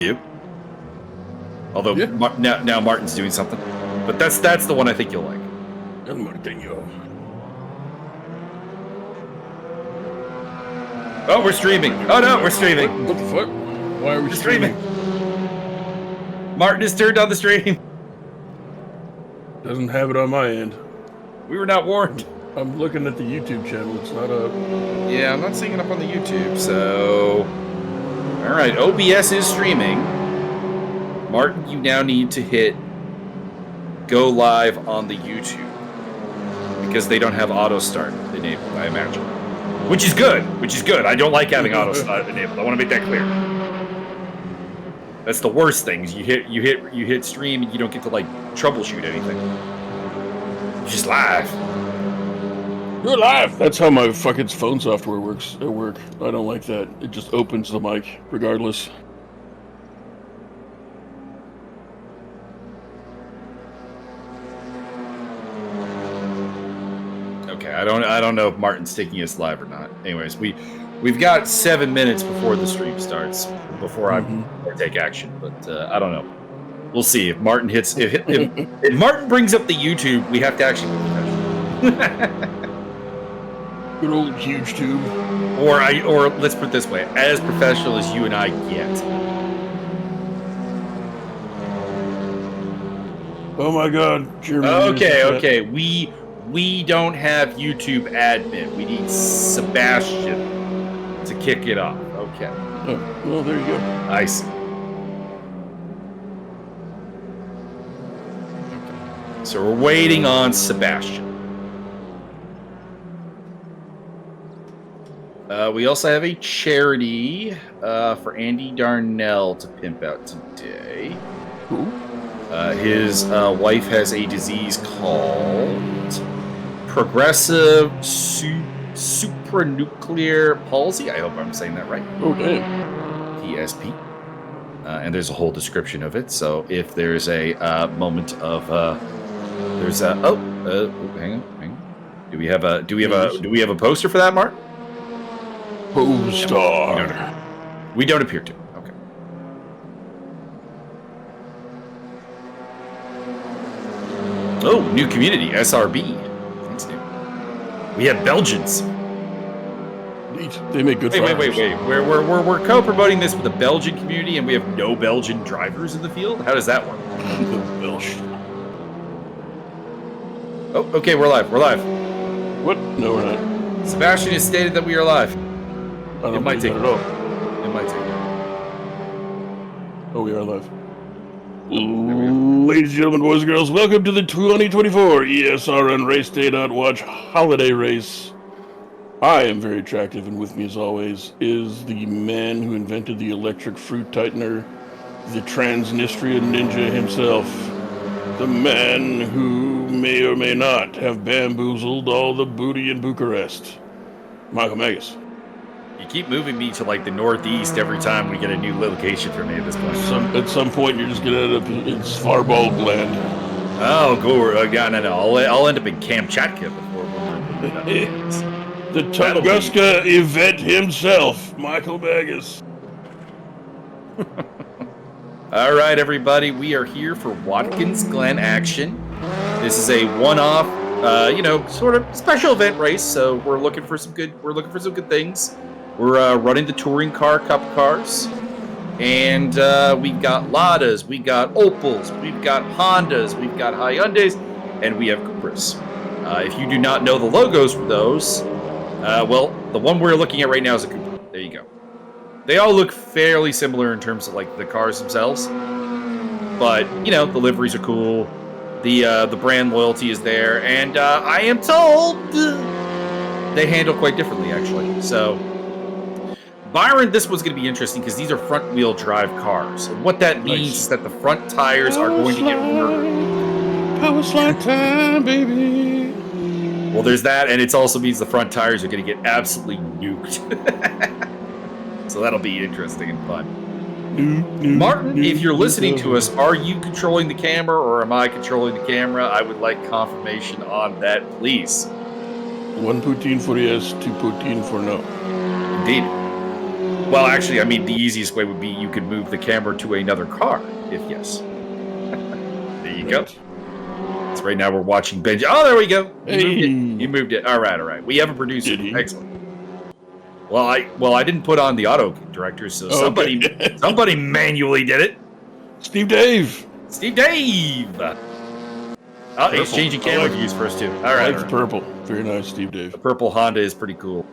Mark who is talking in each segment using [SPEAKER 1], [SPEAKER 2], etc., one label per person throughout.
[SPEAKER 1] You. Although
[SPEAKER 2] Yeah.
[SPEAKER 1] now Martin's doing something, but that's the one I think you'll like.
[SPEAKER 2] El Martino.
[SPEAKER 1] Oh, we're streaming. Oh no, we're streaming.
[SPEAKER 2] What the fuck? Why are we streaming?
[SPEAKER 1] Martin has turned on the stream.
[SPEAKER 2] Doesn't have it on my end.
[SPEAKER 1] We were not warned.
[SPEAKER 2] I'm looking at the YouTube channel. It's not up.
[SPEAKER 1] Yeah, I'm not seeing it up on the YouTube. So, all right, OBS is streaming. Martin, you now need to hit go live on the YouTube because they don't have auto start enabled, I imagine. Which is good. I don't like having auto start enabled. I want to make that clear. That's the worst thing. Is you hit stream and you don't get to like troubleshoot anything. You're just live.
[SPEAKER 2] You're live. That's how my fucking phone software works at work. I don't like that. It just opens the mic regardless.
[SPEAKER 1] Okay, I don't know if Martin's taking us live or not. Anyways, we've got 7 minutes before the stream starts before I take action, but I don't know. We'll see if Martin hits if Martin brings up the YouTube. We have to actually be professional.
[SPEAKER 2] Good old huge tube.
[SPEAKER 1] Or let's put it this way, as professional as you and I get.
[SPEAKER 2] Oh my god, Germany.
[SPEAKER 1] Okay. We don't have YouTube admin. We need Sebastian to kick it off. Okay.
[SPEAKER 2] Oh, well, there you go.
[SPEAKER 1] I see. Okay. So we're waiting on Sebastian. We also have a charity for Andy Darnell to pimp out today.
[SPEAKER 2] Who?
[SPEAKER 1] His wife has a disease called progressive supranuclear palsy. I hope I'm saying that right.
[SPEAKER 2] Oh, damn.
[SPEAKER 1] PSP. And there's a whole description of it. So if there's a moment of hang on. Do we have a poster for that, Mark?
[SPEAKER 2] Poster.
[SPEAKER 1] We don't appear to. Okay. Oh, new community, SRB. Thanks, dude. We have Belgians.
[SPEAKER 2] Neat. They make good
[SPEAKER 1] Wait. We're co-promoting this with the Belgian community, and we have no Belgian drivers in the field? How does that work? Oh, okay, we're live.
[SPEAKER 2] What? No, we're not.
[SPEAKER 1] Sebastian has stated that we are live.
[SPEAKER 2] I don't
[SPEAKER 1] It might take
[SPEAKER 2] it at all.
[SPEAKER 1] It might take.
[SPEAKER 2] Oh, we are live. Ladies and gentlemen, boys and girls, welcome to the 2024 ESR and RaceDay.watch holiday race. I am very attractive, and with me, as always, is the man who invented the electric fruit tightener, the Transnistrian ninja himself, the man who may or may not have bamboozled all the booty in Bucharest, Michael Magus.
[SPEAKER 1] You keep moving me to like the northeast every time we get a new location for me at this point.
[SPEAKER 2] At some point, you're just going to end up in Svarbald land.
[SPEAKER 1] Oh, cool. No. I'll end up in Kamchatka before we're done.
[SPEAKER 2] The Tunguska event himself, Michael Magus.
[SPEAKER 1] All right, everybody. We are here for Watkins Glen action. This is a one-off, sort of special event race. So we're looking for some good things. We're running the touring car cup cars, and we've got Ladas, we've got Opals, we've got Hondas, we've got Hyundais, and we have Cupras. If you do not know the logos for those, well, the one we're looking at right now is a Cupra. There you go. They all look fairly similar in terms of like the cars themselves, but the liveries are cool. The brand loyalty is there, and I am told they handle quite differently actually. So. Byron, this one's going to be interesting because these are front-wheel drive cars. And what that means is that the front tires are going to get murdered.
[SPEAKER 2] Power slide time, baby.
[SPEAKER 1] Well, there's that, and it also means the front tires are going to get absolutely nuked. So that'll be interesting and fun. Martin, if you're listening to us, are you controlling the camera or am I controlling the camera? I would like confirmation on that, please.
[SPEAKER 2] 1 poutine for yes, 2 poutine for no.
[SPEAKER 1] Indeed. Well, actually, I mean, the easiest way would be you could move the camera to another car, if yes. There you go. So right now we're watching Benji. Oh, there we go. You moved it. All right. We have a producer.
[SPEAKER 2] Did he?
[SPEAKER 1] Excellent. Well, I didn't put on the auto director, so somebody manually did it.
[SPEAKER 2] Steve Dave.
[SPEAKER 1] Oh, he's changing camera views first too. All right.
[SPEAKER 2] The purple. Very nice, Steve Dave.
[SPEAKER 1] The purple Honda is pretty cool.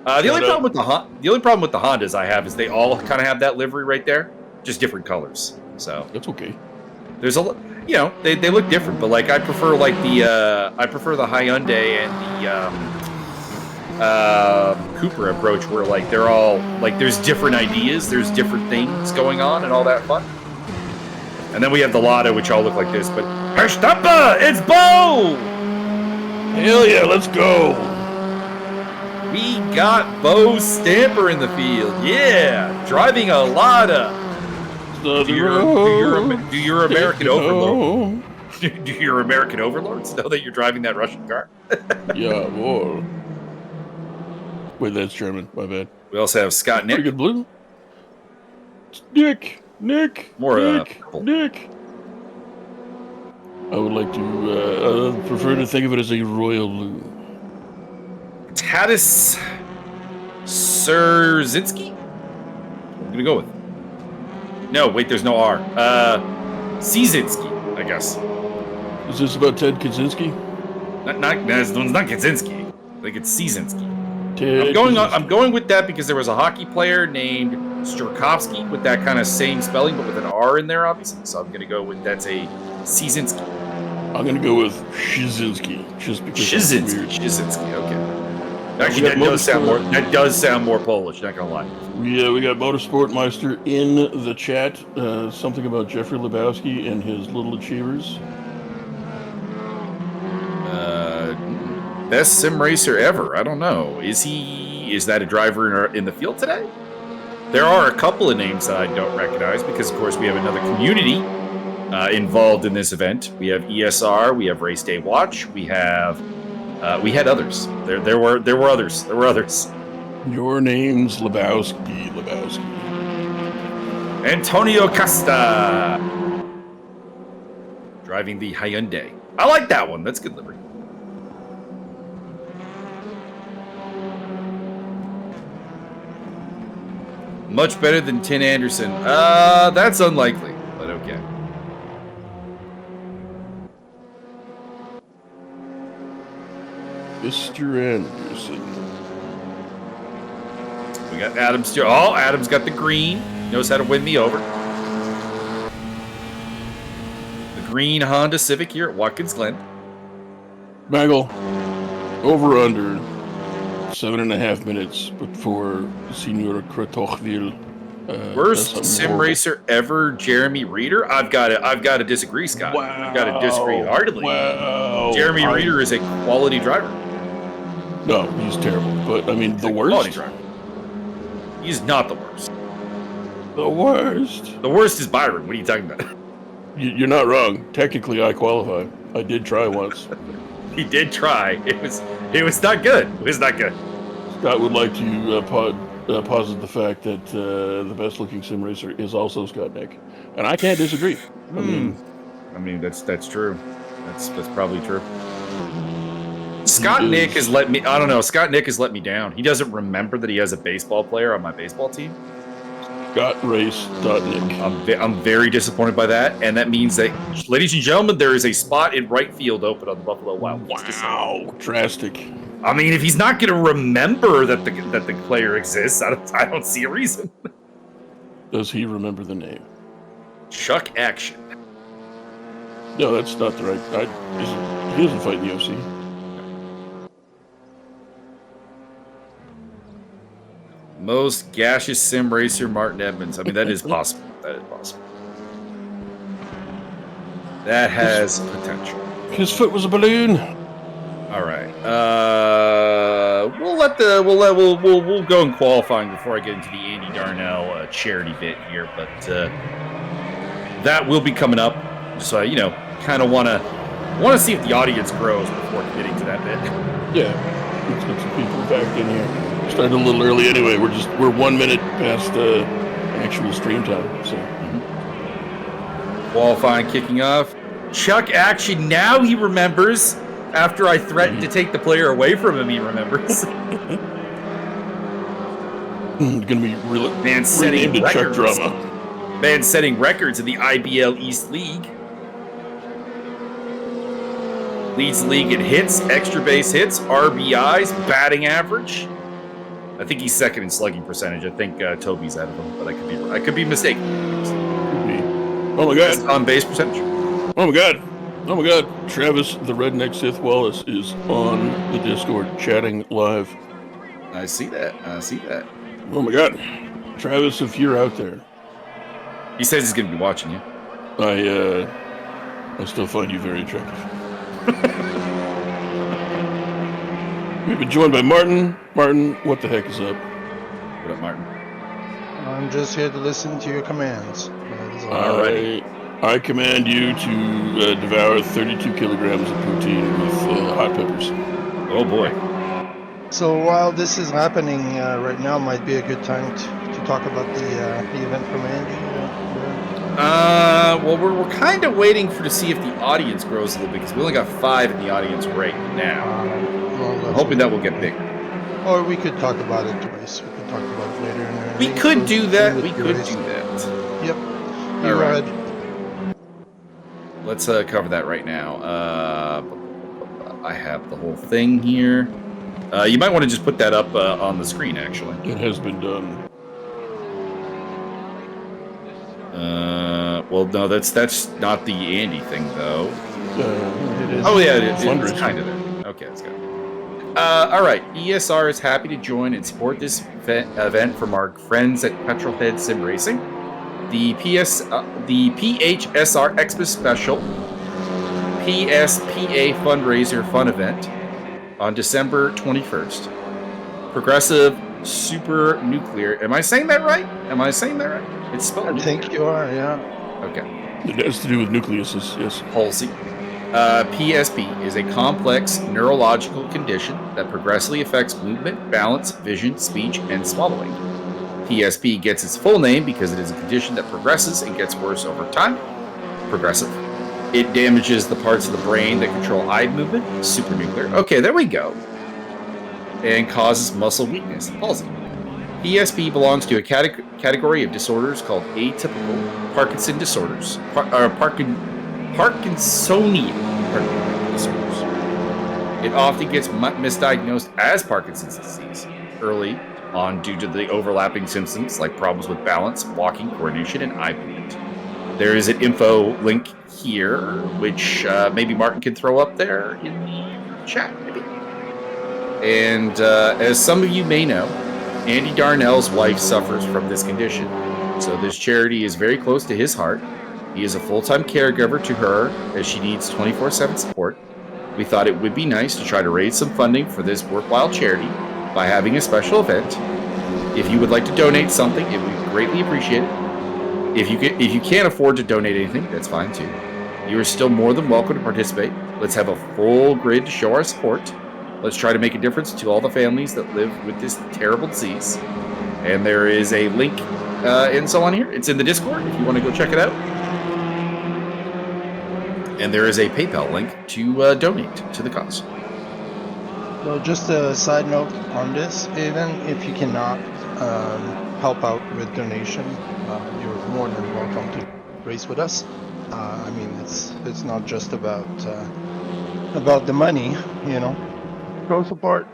[SPEAKER 1] The only problem with the Hondas I have is they all kind of have that livery right there, just different colors. So
[SPEAKER 2] that's okay.
[SPEAKER 1] There's a, they look different, but like I prefer the Hyundai and the Cooper approach, where like they're all like there's different ideas, there's different things going on, and all that fun. And then we have the Lada, which all look like this, but Verstappen, it's Bo!
[SPEAKER 2] Hell yeah, let's go!
[SPEAKER 1] We got Bo Stamper in the field, yeah, driving a Lada. Do your American overlord? Do your American overlords know that you're driving that Russian car?
[SPEAKER 2] Yeah, boy. Wait, that's German. My bad.
[SPEAKER 1] We also have Scott Nick.
[SPEAKER 2] Pretty good blue. Nick. Nick. I would like to prefer to think of it as a royal blue.
[SPEAKER 1] Tadis Serzinski? I'm gonna go with. No, wait, there's no R. Czinski, I guess.
[SPEAKER 2] Is this about Ted Kaczynski?
[SPEAKER 1] This one's not Kaczynski. I think it's Czinski. I'm going with that because there was a hockey player named Sturkovsky with that kind of same spelling, but with an R in there, obviously. So I'm going to go with that's a Czinski.
[SPEAKER 2] I'm going to go with Shizinski, just because.
[SPEAKER 1] Shizinski. Okay. Actually, that does sound more Polish. Not gonna lie.
[SPEAKER 2] Yeah, we got Motorsport Meister in the chat. Something about Jeffrey Lebowski and his Little Achievers.
[SPEAKER 1] Best sim racer ever. I don't know. Is that a driver in the field today? There are a couple of names that I don't recognize because, of course, we have another community involved in this event. We have ESR. We have RaceDay.watch. We had others. There were others.
[SPEAKER 2] Your name's Lebowski.
[SPEAKER 1] Antonio Costa driving the Hyundai. I like that one. That's good livery. Much better than Tim Anderson. That's unlikely, but okay.
[SPEAKER 2] Mr. Anderson.
[SPEAKER 1] We got Adam still. Oh, Adam's got the green. Knows how to win me over. The green Honda Civic here at Watkins Glen.
[SPEAKER 2] Bagel. Over under 7.5 minutes before Senor Kratochville.
[SPEAKER 1] Worst sim racer ever, Jeremy Reeder. I've got to disagree, Scott.
[SPEAKER 2] Wow.
[SPEAKER 1] I've got to disagree heartily.
[SPEAKER 2] Wow.
[SPEAKER 1] Jeremy Reeder is a quality driver.
[SPEAKER 2] No, he's terrible. But I mean, the worst.
[SPEAKER 1] Driver. He's not the worst.
[SPEAKER 2] The worst.
[SPEAKER 1] The worst is Byron. What are you talking about?
[SPEAKER 2] You're not wrong. Technically, I qualify. I did try once.
[SPEAKER 1] He did try. It was not good. It was not good.
[SPEAKER 2] Scott would like to posit the fact that the best-looking sim racer is also Scott Nick, and I can't disagree.
[SPEAKER 1] I mean that's true. That's probably true. Scott Nick has let me. I don't know. Scott Nick has let me down. He doesn't remember that he has a baseball player on my baseball team.
[SPEAKER 2] ScottRace.Nick.
[SPEAKER 1] I'm very disappointed by that, and that means that, ladies and gentlemen, there is a spot in right field open on the Buffalo Wild Wings.
[SPEAKER 2] Wow, drastic.
[SPEAKER 1] I mean, if he's not going to remember that the player exists, I don't see a reason.
[SPEAKER 2] Does he remember the name?
[SPEAKER 1] Chuck Action.
[SPEAKER 2] No, that's not the right. He doesn't fight in the UFC.
[SPEAKER 1] Most gaseous sim racer, Martin Edmonds. I mean, that is possible. That has potential.
[SPEAKER 2] His foot was a balloon.
[SPEAKER 1] All right. We'll go in qualifying before I get into the Andy Darnell charity bit here, but that will be coming up. So kind of want to see if the audience grows before committing to that bit.
[SPEAKER 2] Yeah, let's get some people back in here. Started a little early anyway. We're 1 minute past actual stream time. So
[SPEAKER 1] Qualifying kicking off. Chuck Action, now he remembers. After I threatened to take the player away from him, he remembers.
[SPEAKER 2] Gonna be really
[SPEAKER 1] Man setting
[SPEAKER 2] into Chuck
[SPEAKER 1] records.
[SPEAKER 2] drama.
[SPEAKER 1] Man setting records in the IBL East League. Leads the league in hits, extra base hits, RBIs, batting average. I think he's second in slugging percentage. I think Toby's out of him, but I could be mistaken.
[SPEAKER 2] Oh my God!
[SPEAKER 1] On base percentage.
[SPEAKER 2] Oh my God! Oh my God! Travis, the redneck Sith Wallace, is on the Discord chatting live.
[SPEAKER 1] I see that.
[SPEAKER 2] Oh my God, Travis, if you're out there,
[SPEAKER 1] he says he's going to be watching you.
[SPEAKER 2] I still find you very attractive. We've been joined by Martin. Martin, what the heck is up?
[SPEAKER 1] What up, Martin?
[SPEAKER 3] I'm just here to listen to your commands.
[SPEAKER 1] Alrighty.
[SPEAKER 2] I command you to devour 32 kilograms of protein with hot peppers.
[SPEAKER 1] Oh boy.
[SPEAKER 3] So while this is happening right now, might be a good time to talk about the event from Andy.
[SPEAKER 1] Well, we're kind of waiting to see if the audience grows a little bit because we only got 5 in the audience right now. I'm hoping that will get bigger.
[SPEAKER 3] Or we could talk about it twice. We could talk about it later.
[SPEAKER 1] We could do that. Yep.
[SPEAKER 3] All right.
[SPEAKER 1] Let's cover that right now. I have the whole thing here. You might want to just put that up on the screen, actually.
[SPEAKER 2] It has been done.
[SPEAKER 1] Well, no, that's not the Andy thing, though.
[SPEAKER 3] It is.
[SPEAKER 1] Oh, yeah, it's kind of there. Okay, let's go. All right, ESR is happy to join and support this event from our friends at Petrolhead Sim Racing. The PHSR Expo Special PSPA Fundraiser Fun Event on December 21st. Progressive Super Nuclear. Am I saying that right? It's spelled
[SPEAKER 3] I
[SPEAKER 1] nuclear.
[SPEAKER 3] think you are, yeah.
[SPEAKER 1] Okay.
[SPEAKER 2] It has to do with nucleuses, yes.
[SPEAKER 1] Palsy. PSP is a complex neurological condition that progressively affects movement, balance, vision, speech, and swallowing. PSP gets its full name because it is a condition that progresses and gets worse over time. Progressive. It damages the parts of the brain that control eye movement. Supranuclear. Okay, there we go. And causes muscle weakness. Palsy. PSP belongs to a category of disorders called atypical Parkinson disorders. Parkinsonian disorders. It often gets misdiagnosed as Parkinson's disease early on due to the overlapping symptoms like problems with balance, walking, coordination, and eye movement. There is an info link here, which maybe Martin can throw up there in the chat, maybe. And as some of you may know, Andy Darnell's wife suffers from this condition, so this charity is very close to his heart. He is a full-time caregiver to her as she needs 24/7 support. We thought it would be nice to try to raise some funding for this worthwhile charity by having a special event. If you would like to donate something, it would be greatly appreciated. If you can't afford to donate anything, that's fine too. You are still more than welcome to participate. Let's have a full grid to show our support. Let's try to make a difference to all the families that live with this terrible disease. And there is a link and so on here. It's in the Discord if you want to go check it out. And there is a PayPal link to donate to the cause.
[SPEAKER 3] Well, just a side note on this, even if you cannot help out with donation, you're more than welcome to race with us. I mean, it's not just about the money, you know. Go support.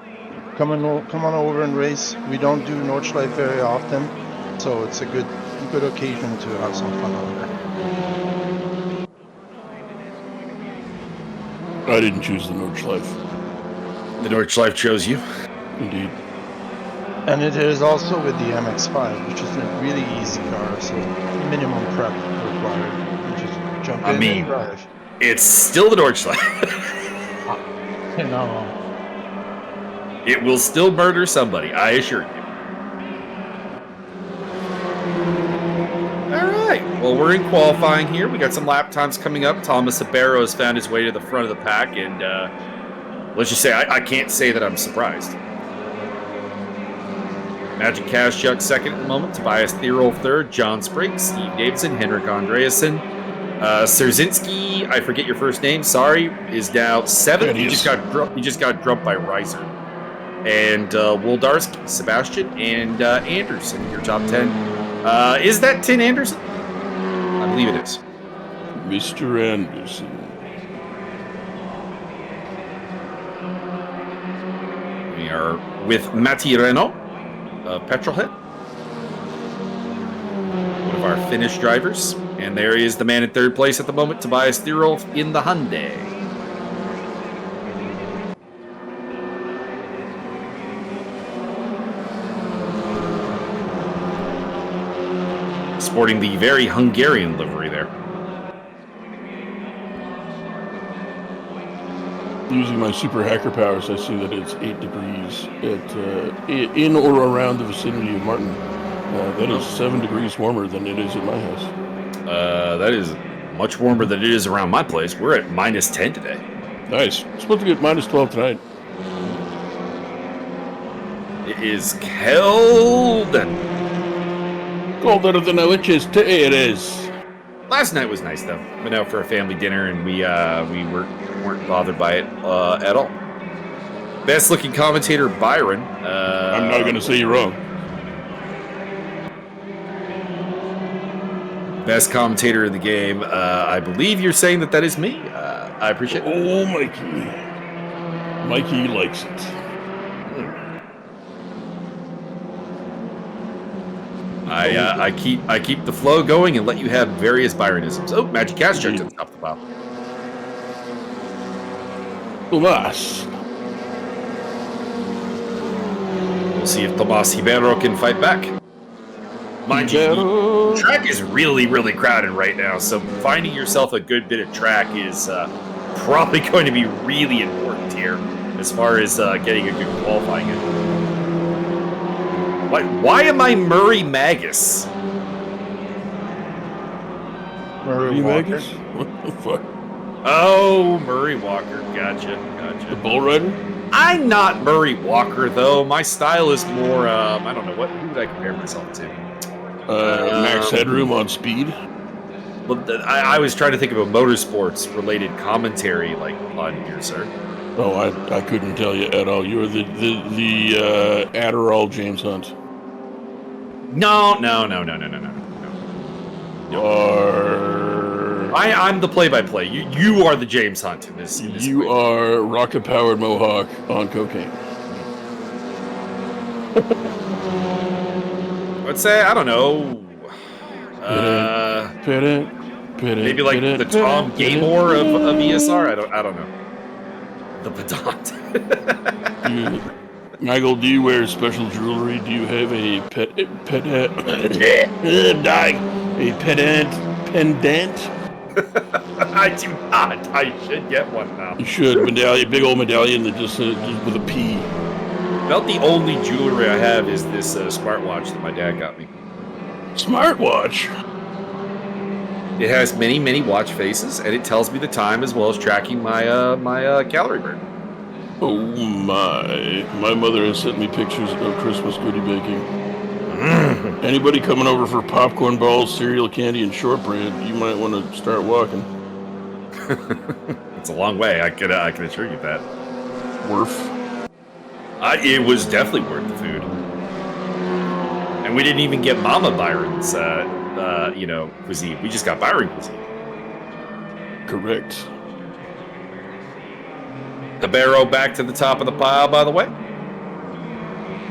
[SPEAKER 3] Come on over and race. We don't do Nordschleife very often, so it's a good occasion to have some fun over there.
[SPEAKER 2] I didn't choose the Nordschleife.
[SPEAKER 1] The Nordschleife chose you.
[SPEAKER 2] Indeed.
[SPEAKER 3] And it is also with the MX-5, which is a really easy car, so minimum prep required. You just jump in and drive.
[SPEAKER 1] It's still the Nordschleife.
[SPEAKER 3] You know.
[SPEAKER 1] It will still murder somebody, I assure you. All right. Well, we're in qualifying here. We got some lap times coming up. Thomas Sabero has found his way to the front of the pack, and let's just say I can't say that I'm surprised. Magic Kashchuk second at the moment. Tobias Thierolf third. John Spriggs, Steve Davidson, Henrik Andreasen. Szerzynski, I forget your first name. Sorry, is now seventh. He just got drubbed by Reiser. And Woldarski, Sebastian, and Anderson. Your top 10. Is that Tin Anderson? I believe it is.
[SPEAKER 2] Mr. Anderson.
[SPEAKER 1] We are with Matti Renault of Petrolhead, one of our Finnish drivers. And there is the man in third place at the moment, Tobias Thierolf in the Hyundai. Sporting the very Hungarian livery there.
[SPEAKER 2] Using my super hacker powers, I see that it's 8 degrees in or around the vicinity of Martin. That is 7 degrees warmer than it is at my house.
[SPEAKER 1] That is much warmer than it is around my place. We're at -10 today.
[SPEAKER 2] Nice. It's supposed to get -12 tonight.
[SPEAKER 1] It is cold.
[SPEAKER 2] Colder than a witch's today it is.
[SPEAKER 1] Last night was nice though. Went out for a family dinner and we weren't bothered by it at all. Best looking commentator Byron.
[SPEAKER 2] I'm not gonna say you're wrong.
[SPEAKER 1] Best commentator in the game. I believe you're saying that is me. I appreciate it.
[SPEAKER 2] Oh, Mikey. Mikey likes it.
[SPEAKER 1] I keep the flow going and let you have various Byronisms. Oh, Magic Kashchuk to the top of the pile.
[SPEAKER 2] Tomas.
[SPEAKER 1] We'll see if Tomas Ribeiro can fight back. Mind you, the track is really, really crowded right now, so finding yourself a good bit of track is probably going to be really important here as far as getting a good qualifying in. Why am I Murray Magus?
[SPEAKER 3] Murray Walker?
[SPEAKER 2] Magus? What the fuck?
[SPEAKER 1] Oh, Murray Walker. Gotcha.
[SPEAKER 2] The bull rider?
[SPEAKER 1] I'm not Murray Walker, though. My style is more, I don't know, who would I compare myself to?
[SPEAKER 2] Max Headroom on speed.
[SPEAKER 1] Well, I was trying to think of a motorsports-related commentary, like, on here, sir.
[SPEAKER 2] Oh, I couldn't tell you at all. You're the Adderall James Hunt.
[SPEAKER 1] No. I'm the play-by-play. You are the James Hunt in this
[SPEAKER 2] You
[SPEAKER 1] equation.
[SPEAKER 2] are rocket-powered Mohawk on cocaine.
[SPEAKER 1] Let's say, I don't know. Maybe like the Tom Gaymore of ESR. I don't know. The pedant.
[SPEAKER 2] Michael, do you wear special jewelry? Do you have a pendant?
[SPEAKER 1] I do not. I should get one now.
[SPEAKER 2] You should. Medallion, big old medallion that just with a P.
[SPEAKER 1] About the only jewelry I have is this smartwatch that my dad got me.
[SPEAKER 2] Smartwatch?
[SPEAKER 1] It has many, many watch faces, and it tells me the time as well as tracking my my calorie burn.
[SPEAKER 2] Oh my. My mother has sent me pictures of Christmas goodie baking. Anybody coming over for popcorn balls, cereal, candy, and shortbread, you might want to start walking.
[SPEAKER 1] It's a long way, I can assure you that.
[SPEAKER 2] Worth.
[SPEAKER 1] It was definitely worth the food. And we didn't even get Mama Byron's, cuisine. We just got Byron cuisine.
[SPEAKER 2] Correct.
[SPEAKER 1] The Barrow back to the top of the pile, by the way.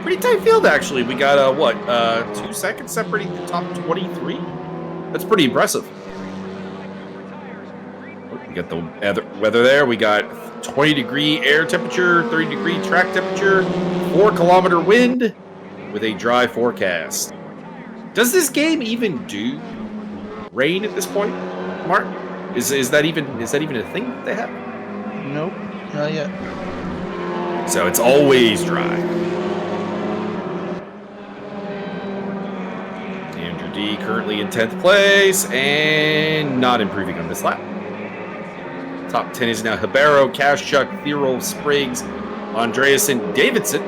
[SPEAKER 1] Pretty tight field, actually. We got, 2 seconds separating the top 23? That's pretty impressive. We got the weather there. We got 20-degree air temperature, 30-degree track temperature, 4-kilometer wind with a dry forecast. Does this game even do rain at this point, Mark? Is that even a thing that they have?
[SPEAKER 3] Nope, not yet.
[SPEAKER 1] So it's always dry. Andrew D currently in 10th place and not improving on this lap. Top 10 is now Ribeiro, Kashchuk, Thierol, Spriggs, Andreasen, Davidson.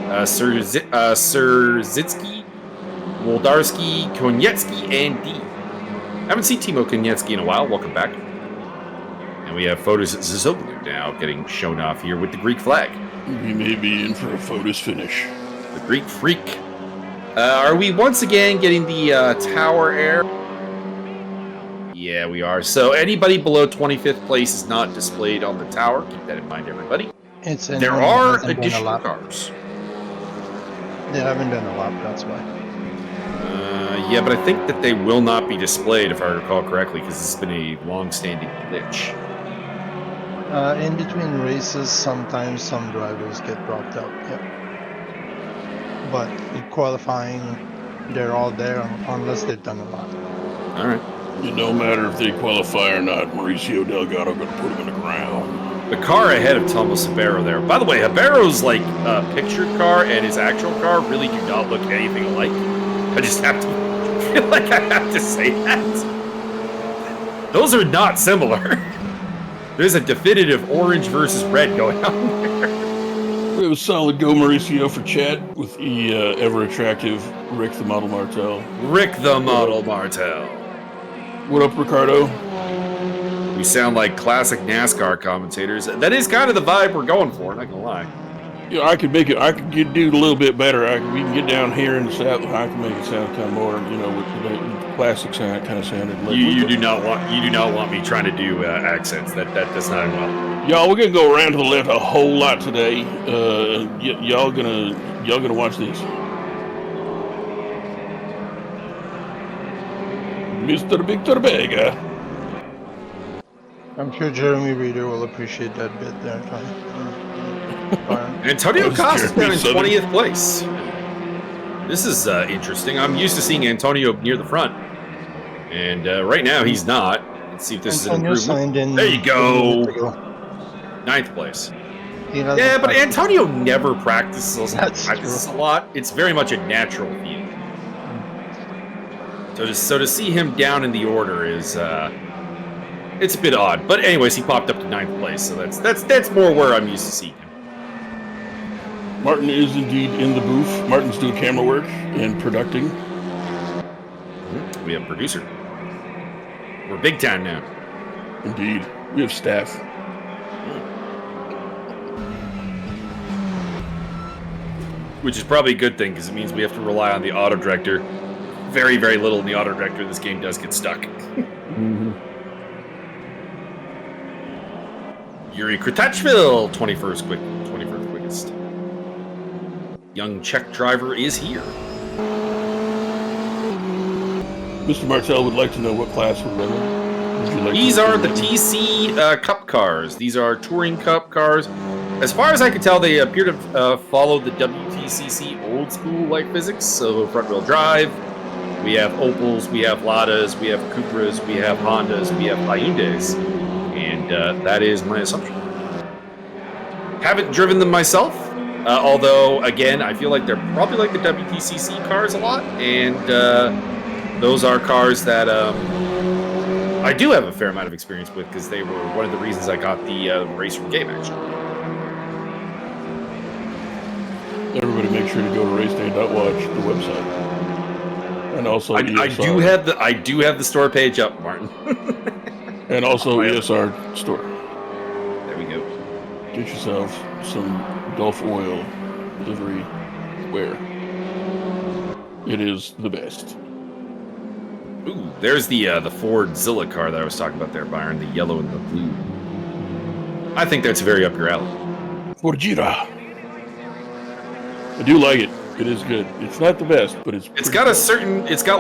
[SPEAKER 1] Serzitsky, Woldarski, Koniecki, and D. Haven't seen Timo Koniecki in a while. Welcome back. And we have Fotis Zizoglu now getting shown off here with the Greek flag.
[SPEAKER 2] We may be in for a Fotis finish.
[SPEAKER 1] The Greek freak. Are we once again getting the tower air? Yeah, we are. So anybody below 25th place is not displayed on the tower. Keep that in mind, everybody. There are additional cars.
[SPEAKER 3] They haven't done a lap, that's why.
[SPEAKER 1] Yeah, but I think that they will not be displayed, if I recall correctly, because this has been a long-standing glitch.
[SPEAKER 3] In between races, sometimes some drivers get dropped out, yeah. But in qualifying, they're all there unless they've done a lap.
[SPEAKER 1] All right.
[SPEAKER 2] It don't matter if they qualify or not. Mauricio Delgado going to put him in the ground.
[SPEAKER 1] The car ahead of Thomas Ribeiro there. By the way, Ribeiro's like pictured car and his actual car really do not look anything alike. I just have to feel like I have to say that. Those are not similar. There's a definitive orange versus red going on there.
[SPEAKER 2] We have a solid go, Mauricio, for chat with the ever-attractive Rick the Model Martel.
[SPEAKER 1] Rick the Model Martel.
[SPEAKER 2] What up, Ricardo?
[SPEAKER 1] We sound like classic NASCAR commentators. That is kind of the vibe we're going for, not gonna lie.
[SPEAKER 2] Yeah, I could make it. I could do it a little bit better. We can get down here in the south. I can make it sound kind of more, with the classic sound, kind of sounded. Like,
[SPEAKER 1] you do not want me trying to do accents. That does not well.
[SPEAKER 2] Y'all, we're gonna go around to the left a whole lot today. Y'all gonna watch this. Mr. Victor Vega.
[SPEAKER 3] I'm sure Jeremy Reeder will appreciate that bit there.
[SPEAKER 1] Antonio Costa down in 20th place. This is interesting. I'm used to seeing Antonio near the front. And right now he's not. Let's see if this
[SPEAKER 3] Antonio
[SPEAKER 1] is an improvement.
[SPEAKER 3] there
[SPEAKER 1] you go. 9th place. Yeah, but Antonio never practices a lot. It's very much a natural feeling. So to see him down in the order is it's a bit odd. But anyways, he popped up to 9th place, so that's more where I'm used to seeing him.
[SPEAKER 2] Martin is indeed in the booth. Martin's doing camera work and producing.
[SPEAKER 1] We have a producer. We're big time now.
[SPEAKER 2] Indeed. We have staff.
[SPEAKER 1] Which is probably a good thing, because it means we have to rely on the auto director. Very, very little in the auto director. This game does get stuck.
[SPEAKER 2] Mm-hmm.
[SPEAKER 1] Yuri Kretachville, 21st quickest. Young Czech driver is here.
[SPEAKER 2] Mr. Martel would like to know what class we're running.
[SPEAKER 1] These are the TC Cup cars. These are Touring Cup cars. As far as I can tell, they appear to follow the WTCC old school like physics. So front wheel drive. We have Opels, we have Ladas, we have Cupras, we have Hondas, we have Hyundais. And that is my assumption. Haven't driven them myself. Although, again, I feel like they're probably like the WTCC cars a lot. And those are cars that I do have a fair amount of experience with, because they were one of the reasons I got the RaceRoom game, actually.
[SPEAKER 2] Everybody make sure to go to RaceDay.watch, the website. And also
[SPEAKER 1] I do have the store page up, Martin.
[SPEAKER 2] And also ESR store.
[SPEAKER 1] There we go.
[SPEAKER 2] Get yourself some Gulf oil livery wear. It is the best.
[SPEAKER 1] Ooh, there's the Ford Zilla car that I was talking about there, Byron. The yellow and the blue. I think that's very up your alley.
[SPEAKER 2] Forgira. I do like it. It is good. It's not the best, but it's
[SPEAKER 1] got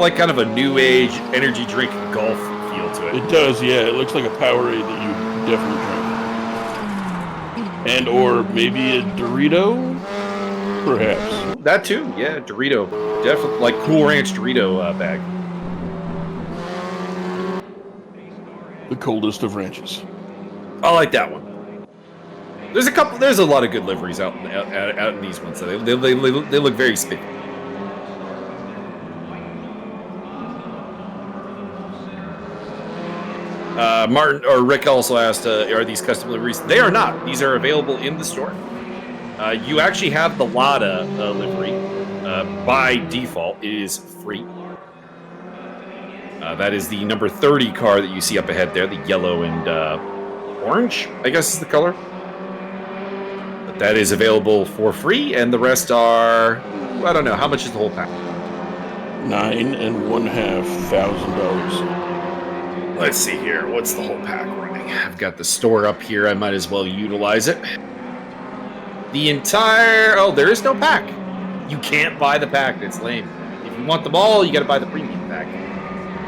[SPEAKER 1] like kind of a new age energy drink golf feel to it.
[SPEAKER 2] It does, yeah. It looks like a Powerade that you definitely drink. And or maybe a Dorito, perhaps.
[SPEAKER 1] That too, yeah. Dorito, definitely like Cool Ranch Dorito bag.
[SPEAKER 2] The coldest of ranches.
[SPEAKER 1] I like that one. There's a lot of good liveries out in these ones. So they look very spiffy. Martin or Rick also asked, are these custom liveries? They are not. These are available in the store. You actually have the Lada livery. By default, it is free. That is the number 30 car that you see up ahead there, the yellow and orange, I guess is the color. But that is available for free, and the rest are, I don't know, how much is the whole pack?
[SPEAKER 2] $9,500.
[SPEAKER 1] Let's see here, what's the whole pack running? I've got the store up here, I might as well utilize it. The entire, oh, there is no pack. You can't buy the pack, that's lame. If you want them all, you gotta buy the premium pack.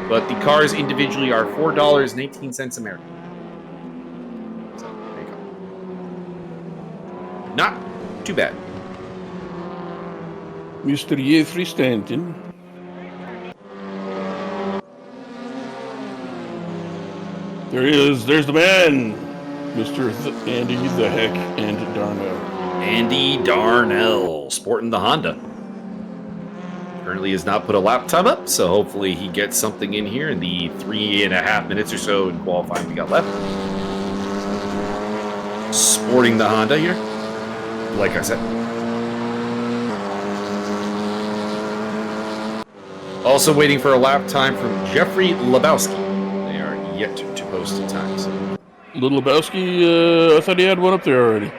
[SPEAKER 1] But the cars individually are $4.18 American. So, there you go. Not too bad.
[SPEAKER 2] Mr. Jeffrey Stanton. There he is. There's the man. Mr. Andy the Heck and Darnell.
[SPEAKER 1] Andy Darnell, sporting the Honda. Currently has not put a lap time up, so hopefully he gets something in here in the 3.5 minutes or so in qualifying we got left. Sporting the Honda here, like I said. Also waiting for a lap time from Jeffrey Lebowski. They are yet to post a time. So.
[SPEAKER 2] Little Lebowski, I thought he had one up there already.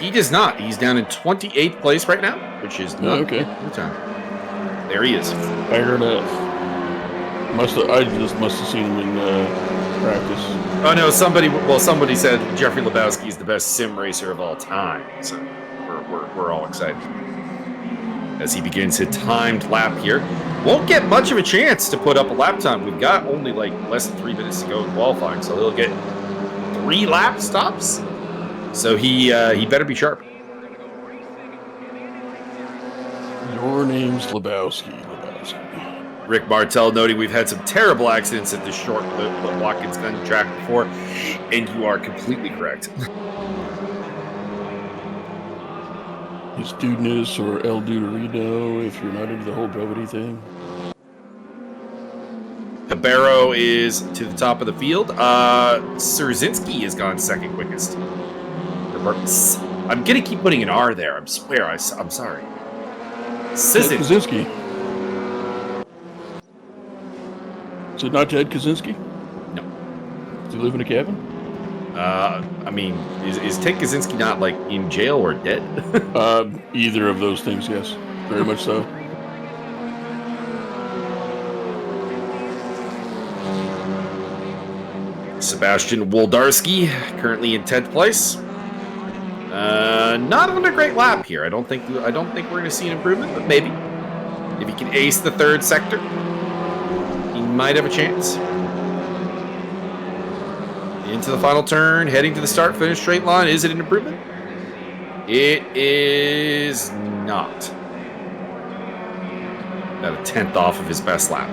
[SPEAKER 1] He does not. He's down in 28th place right now, which is not
[SPEAKER 2] okay.
[SPEAKER 1] the time. There he is.
[SPEAKER 2] Fair enough. I just must have seen him in practice.
[SPEAKER 1] Oh no! Somebody said Jeffrey Lebowski is the best sim racer of all time. So we're all excited as he begins his timed lap here. Won't get much of a chance to put up a lap time. We've got only like less than 3 minutes to go in qualifying, so he'll get 3 lap stops. So he better be sharp.
[SPEAKER 2] Your name's Lebowski.
[SPEAKER 1] Rick Martell noting we've had some terrible accidents at this short Watkins Glen track before, and you are completely correct.
[SPEAKER 2] His Dudeness or El Duderino, if you're not into the whole brevity thing.
[SPEAKER 1] Cabero is to the top of the field. Szerzynski has gone second quickest. I'm gonna keep putting an R there. I swear. I'm sorry.
[SPEAKER 2] Kaczynski. Is it not Ted Kaczynski?
[SPEAKER 1] No.
[SPEAKER 2] Does he live in a cabin?
[SPEAKER 1] I mean, is Ted Kaczynski not like in jail or dead?
[SPEAKER 2] Either of those things, yes. Very much so.
[SPEAKER 1] Sebastian Woldarski, currently in 10th place. Not on a great lap here. I don't think we're going to see an improvement, but maybe if he can ace the 3rd sector, he might have a chance. Into the final turn, heading to the start-finish straight line. Is it an improvement? It is not. About a 10th off of his best lap.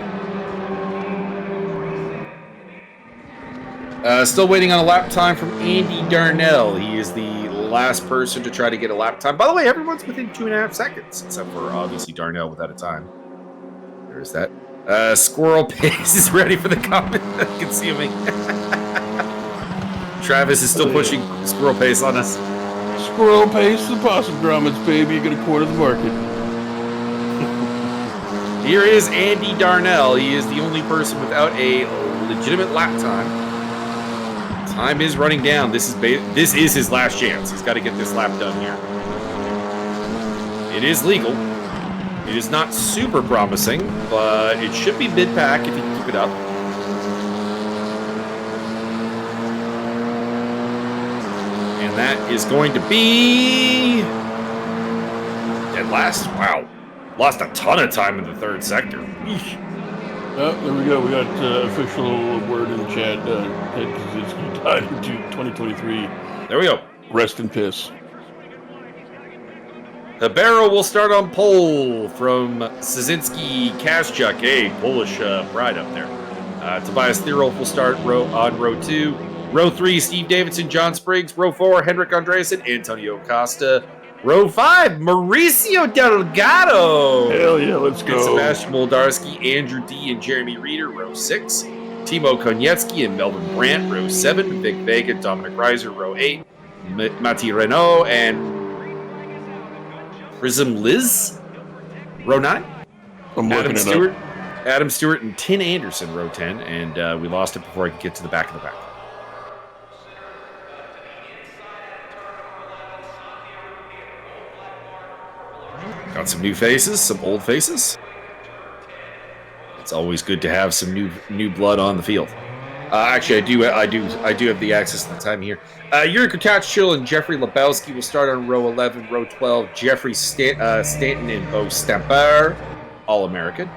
[SPEAKER 1] Still waiting on a lap time from Andy Darnell. He is the last person to try to get a lap time. By the way, everyone's within 2.5 seconds, except for obviously Darnell without a time. There's that. Squirrel Pace is ready for the comment. I can see him. Travis is still pushing Squirrel Pace on us.
[SPEAKER 2] Squirrel Pace, the possum grommets, baby. You get a quarter of the market.
[SPEAKER 1] Here is Andy Darnell. He is the only person without a legitimate lap time. Time is running down. This is his last chance. He's got to get this lap done here. It is legal. It is not super promising, but it should be mid-pack if you can keep it up. And that is going to be dead last. Wow. Lost a ton of time in the 3rd sector. Eesh.
[SPEAKER 2] Oh, there we go. We got official word in the chat. Ted Kaczynski died in 2023.
[SPEAKER 1] There we go.
[SPEAKER 2] Rest in piss.
[SPEAKER 1] Cabero will start on pole from Szerzynski Kaschuk, a Polish pride up there. Tobias Thierolf will start on row 2. Row 3, Steve Davidson, John Spriggs. Row 4, Henrik Andreasen, Antonio Costa. Row 5, Mauricio Delgado.
[SPEAKER 2] Hell yeah, let's go.
[SPEAKER 1] And Sebastian Woldarski, Andrew D. and Jeremy Reeder. Row 6, Timo Konietzki and Melvin Brandt. Row 7, Vic Vega, Dominic Reiser. Row 8, Matti Renault and Prism Liz, row 9.
[SPEAKER 2] I'm
[SPEAKER 1] Adam
[SPEAKER 2] looking it
[SPEAKER 1] Stewart,
[SPEAKER 2] up.
[SPEAKER 1] Adam Stewart, and Tin Anderson, row 10, and we lost it before I could get to the back of the back. Got some new faces, some old faces. It's always good to have some new blood on the field. Actually, I do have the access to the time here. Yuri Kotachil and Jeffrey Lebowski will start on row 11. Row 12, Jeffrey Stanton and Bo Stemper, All-American.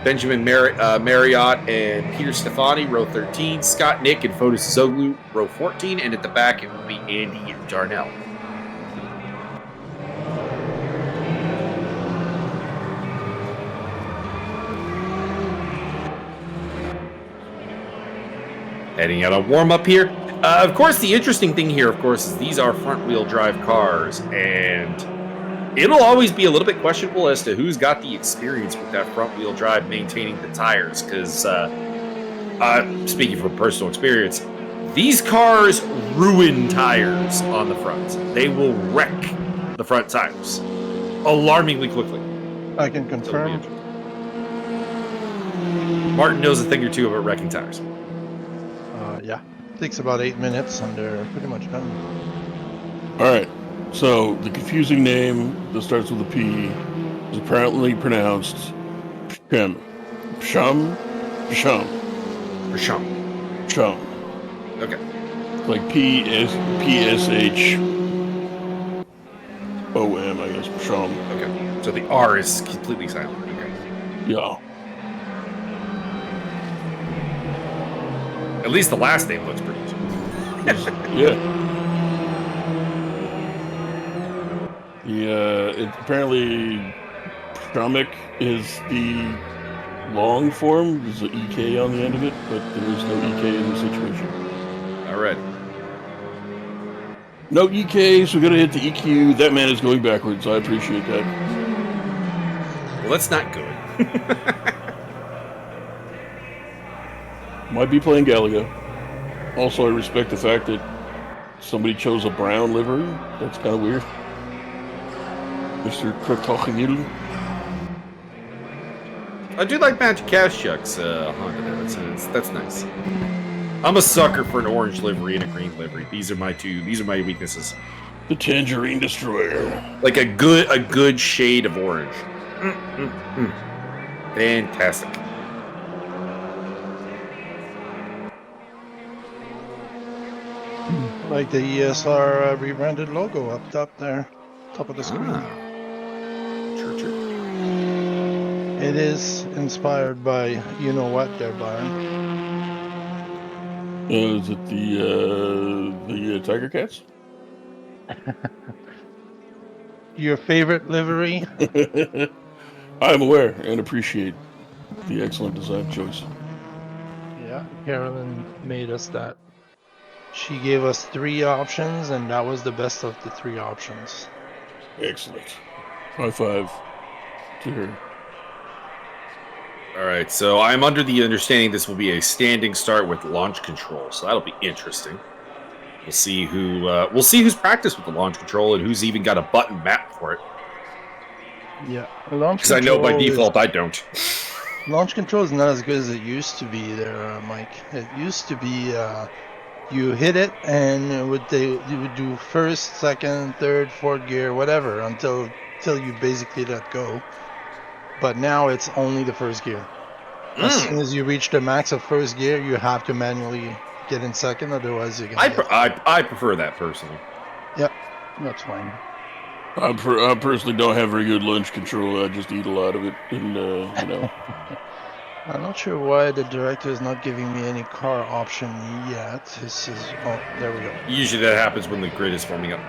[SPEAKER 1] Benjamin Marriott and Peter Stefani, row 13. Scott Nick and Fotis Zoglu, row 14. And at the back, it will be Andy Darnell. Heading out on warm-up here. Of course, the interesting thing here, of course, is these are front-wheel drive cars, and it'll always be a little bit questionable as to who's got the experience with that front-wheel drive maintaining the tires, because, speaking from personal experience, these cars ruin tires on the front. They will wreck the front tires alarmingly quickly.
[SPEAKER 3] I can confirm.
[SPEAKER 1] Martin knows a thing or two about wrecking tires.
[SPEAKER 3] Yeah, takes about 8 minutes, and they're pretty much done.
[SPEAKER 2] All right. So the confusing name that starts with a P is apparently pronounced Psham. Psham? Psham.
[SPEAKER 1] Psham.
[SPEAKER 2] Psham.
[SPEAKER 1] Okay.
[SPEAKER 2] Like P-S-H-O-M, I guess. Psham.
[SPEAKER 1] Okay. So the R is completely silent. Okay.
[SPEAKER 2] Yeah.
[SPEAKER 1] At least the last name looks pretty easy.
[SPEAKER 2] Yeah. Apparently Pshamic is the long form. There's an EK on the end of it, but there is no EK in the situation.
[SPEAKER 1] All right.
[SPEAKER 2] No EK, so we're gonna hit the EQ. That man is going backwards. I appreciate that.
[SPEAKER 1] Well, that's not good.
[SPEAKER 2] Might be playing Galaga. Also, I respect the fact that somebody chose a brown livery. That's kind of weird. Mr. Krotochenil.
[SPEAKER 1] I do like Magic Kashchuk's Honda there. That's nice. I'm a sucker for an orange livery and a green livery. These are my weaknesses.
[SPEAKER 2] The Tangerine Destroyer.
[SPEAKER 1] Like a good shade of orange. Fantastic.
[SPEAKER 3] Like the ESR rebranded logo up top there, top of the screen.
[SPEAKER 1] Sure.
[SPEAKER 3] It is inspired by you know what there, Byron.
[SPEAKER 2] Is it the Tiger Cats?
[SPEAKER 3] Your favorite livery?
[SPEAKER 2] I'm aware and appreciate the excellent design choice.
[SPEAKER 3] Yeah, Carolyn made us that. She gave us 3 options, and that was the best of the 3 options.
[SPEAKER 2] Excellent. High five to her.
[SPEAKER 1] All right, so I'm under the understanding this will be a standing start with launch control, so that'll be interesting. We'll see who's practiced with the launch control and who's even got a button map for it.
[SPEAKER 3] Yeah, launch
[SPEAKER 1] because I know by default I don't.
[SPEAKER 3] Launch control is not as good as it used to be there, Mike. It used to be you hit it and you would do first, second, third, fourth gear, whatever, until you basically let go. But now it's only the first gear. As soon as you reach the max of first gear, you have to manually get in second, otherwise you get.
[SPEAKER 1] I prefer that personally.
[SPEAKER 3] Yep, that's fine.
[SPEAKER 2] I personally don't have very good lunch control. I just eat a lot of it, and you know.
[SPEAKER 3] I'm not sure why the director is not giving me any car option yet. This is there we go.
[SPEAKER 1] Usually that happens when the grid is forming up.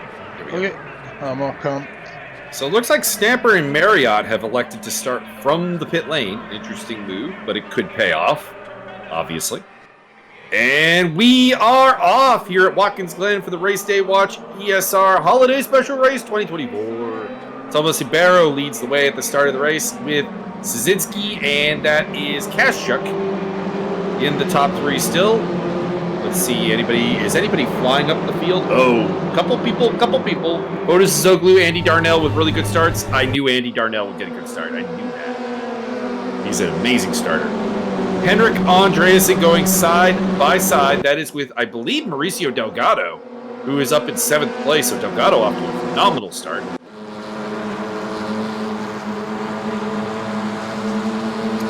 [SPEAKER 3] Okay, I'm all come.
[SPEAKER 1] So it looks like Stamper and Marriott have elected to start from the pit lane. Interesting move, but it could pay off, obviously. And we are off here at Watkins Glen for the RaceDay.watch ESR Holiday Special Race 2024. Thomas Ibero leads the way at the start of the race with Szynski, and that is Kashchuk in the top 3 still. Let's see. Is anybody flying up the field? Oh, couple people. Otis Zoglu, Andy Darnell with really good starts. I knew Andy Darnell would get a good start. I knew that. He's an amazing starter. Henrik Andreasen going side by side. That is with, I believe, Mauricio Delgado, who is up in 7th place. So Delgado off to a phenomenal start.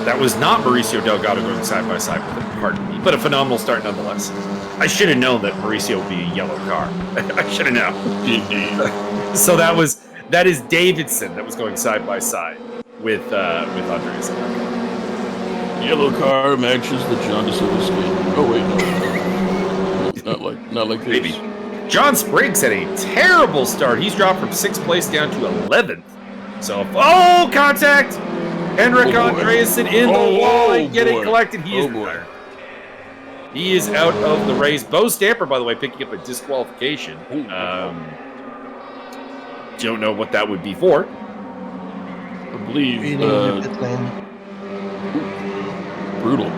[SPEAKER 1] That was not Mauricio Delgado going side by side with him, pardon me, but a phenomenal start nonetheless. I should have known that Mauricio would be a yellow car. I should have known.
[SPEAKER 2] Indeed.
[SPEAKER 1] So that is Davidson that was going side by side with Andreas.
[SPEAKER 2] Yellow car matches the jaundice of the skin. Oh wait, no. Not like this.
[SPEAKER 1] Maybe. John Spriggs had a terrible start. He's dropped from 6th place down to 11th. So, contact! Henrik Andreasen in the wall, getting collected. He is out of the race. Bo Stamper, by the way, picking up a disqualification. Don't know what that would be for.
[SPEAKER 2] I believe
[SPEAKER 3] pit lane.
[SPEAKER 2] Brutal.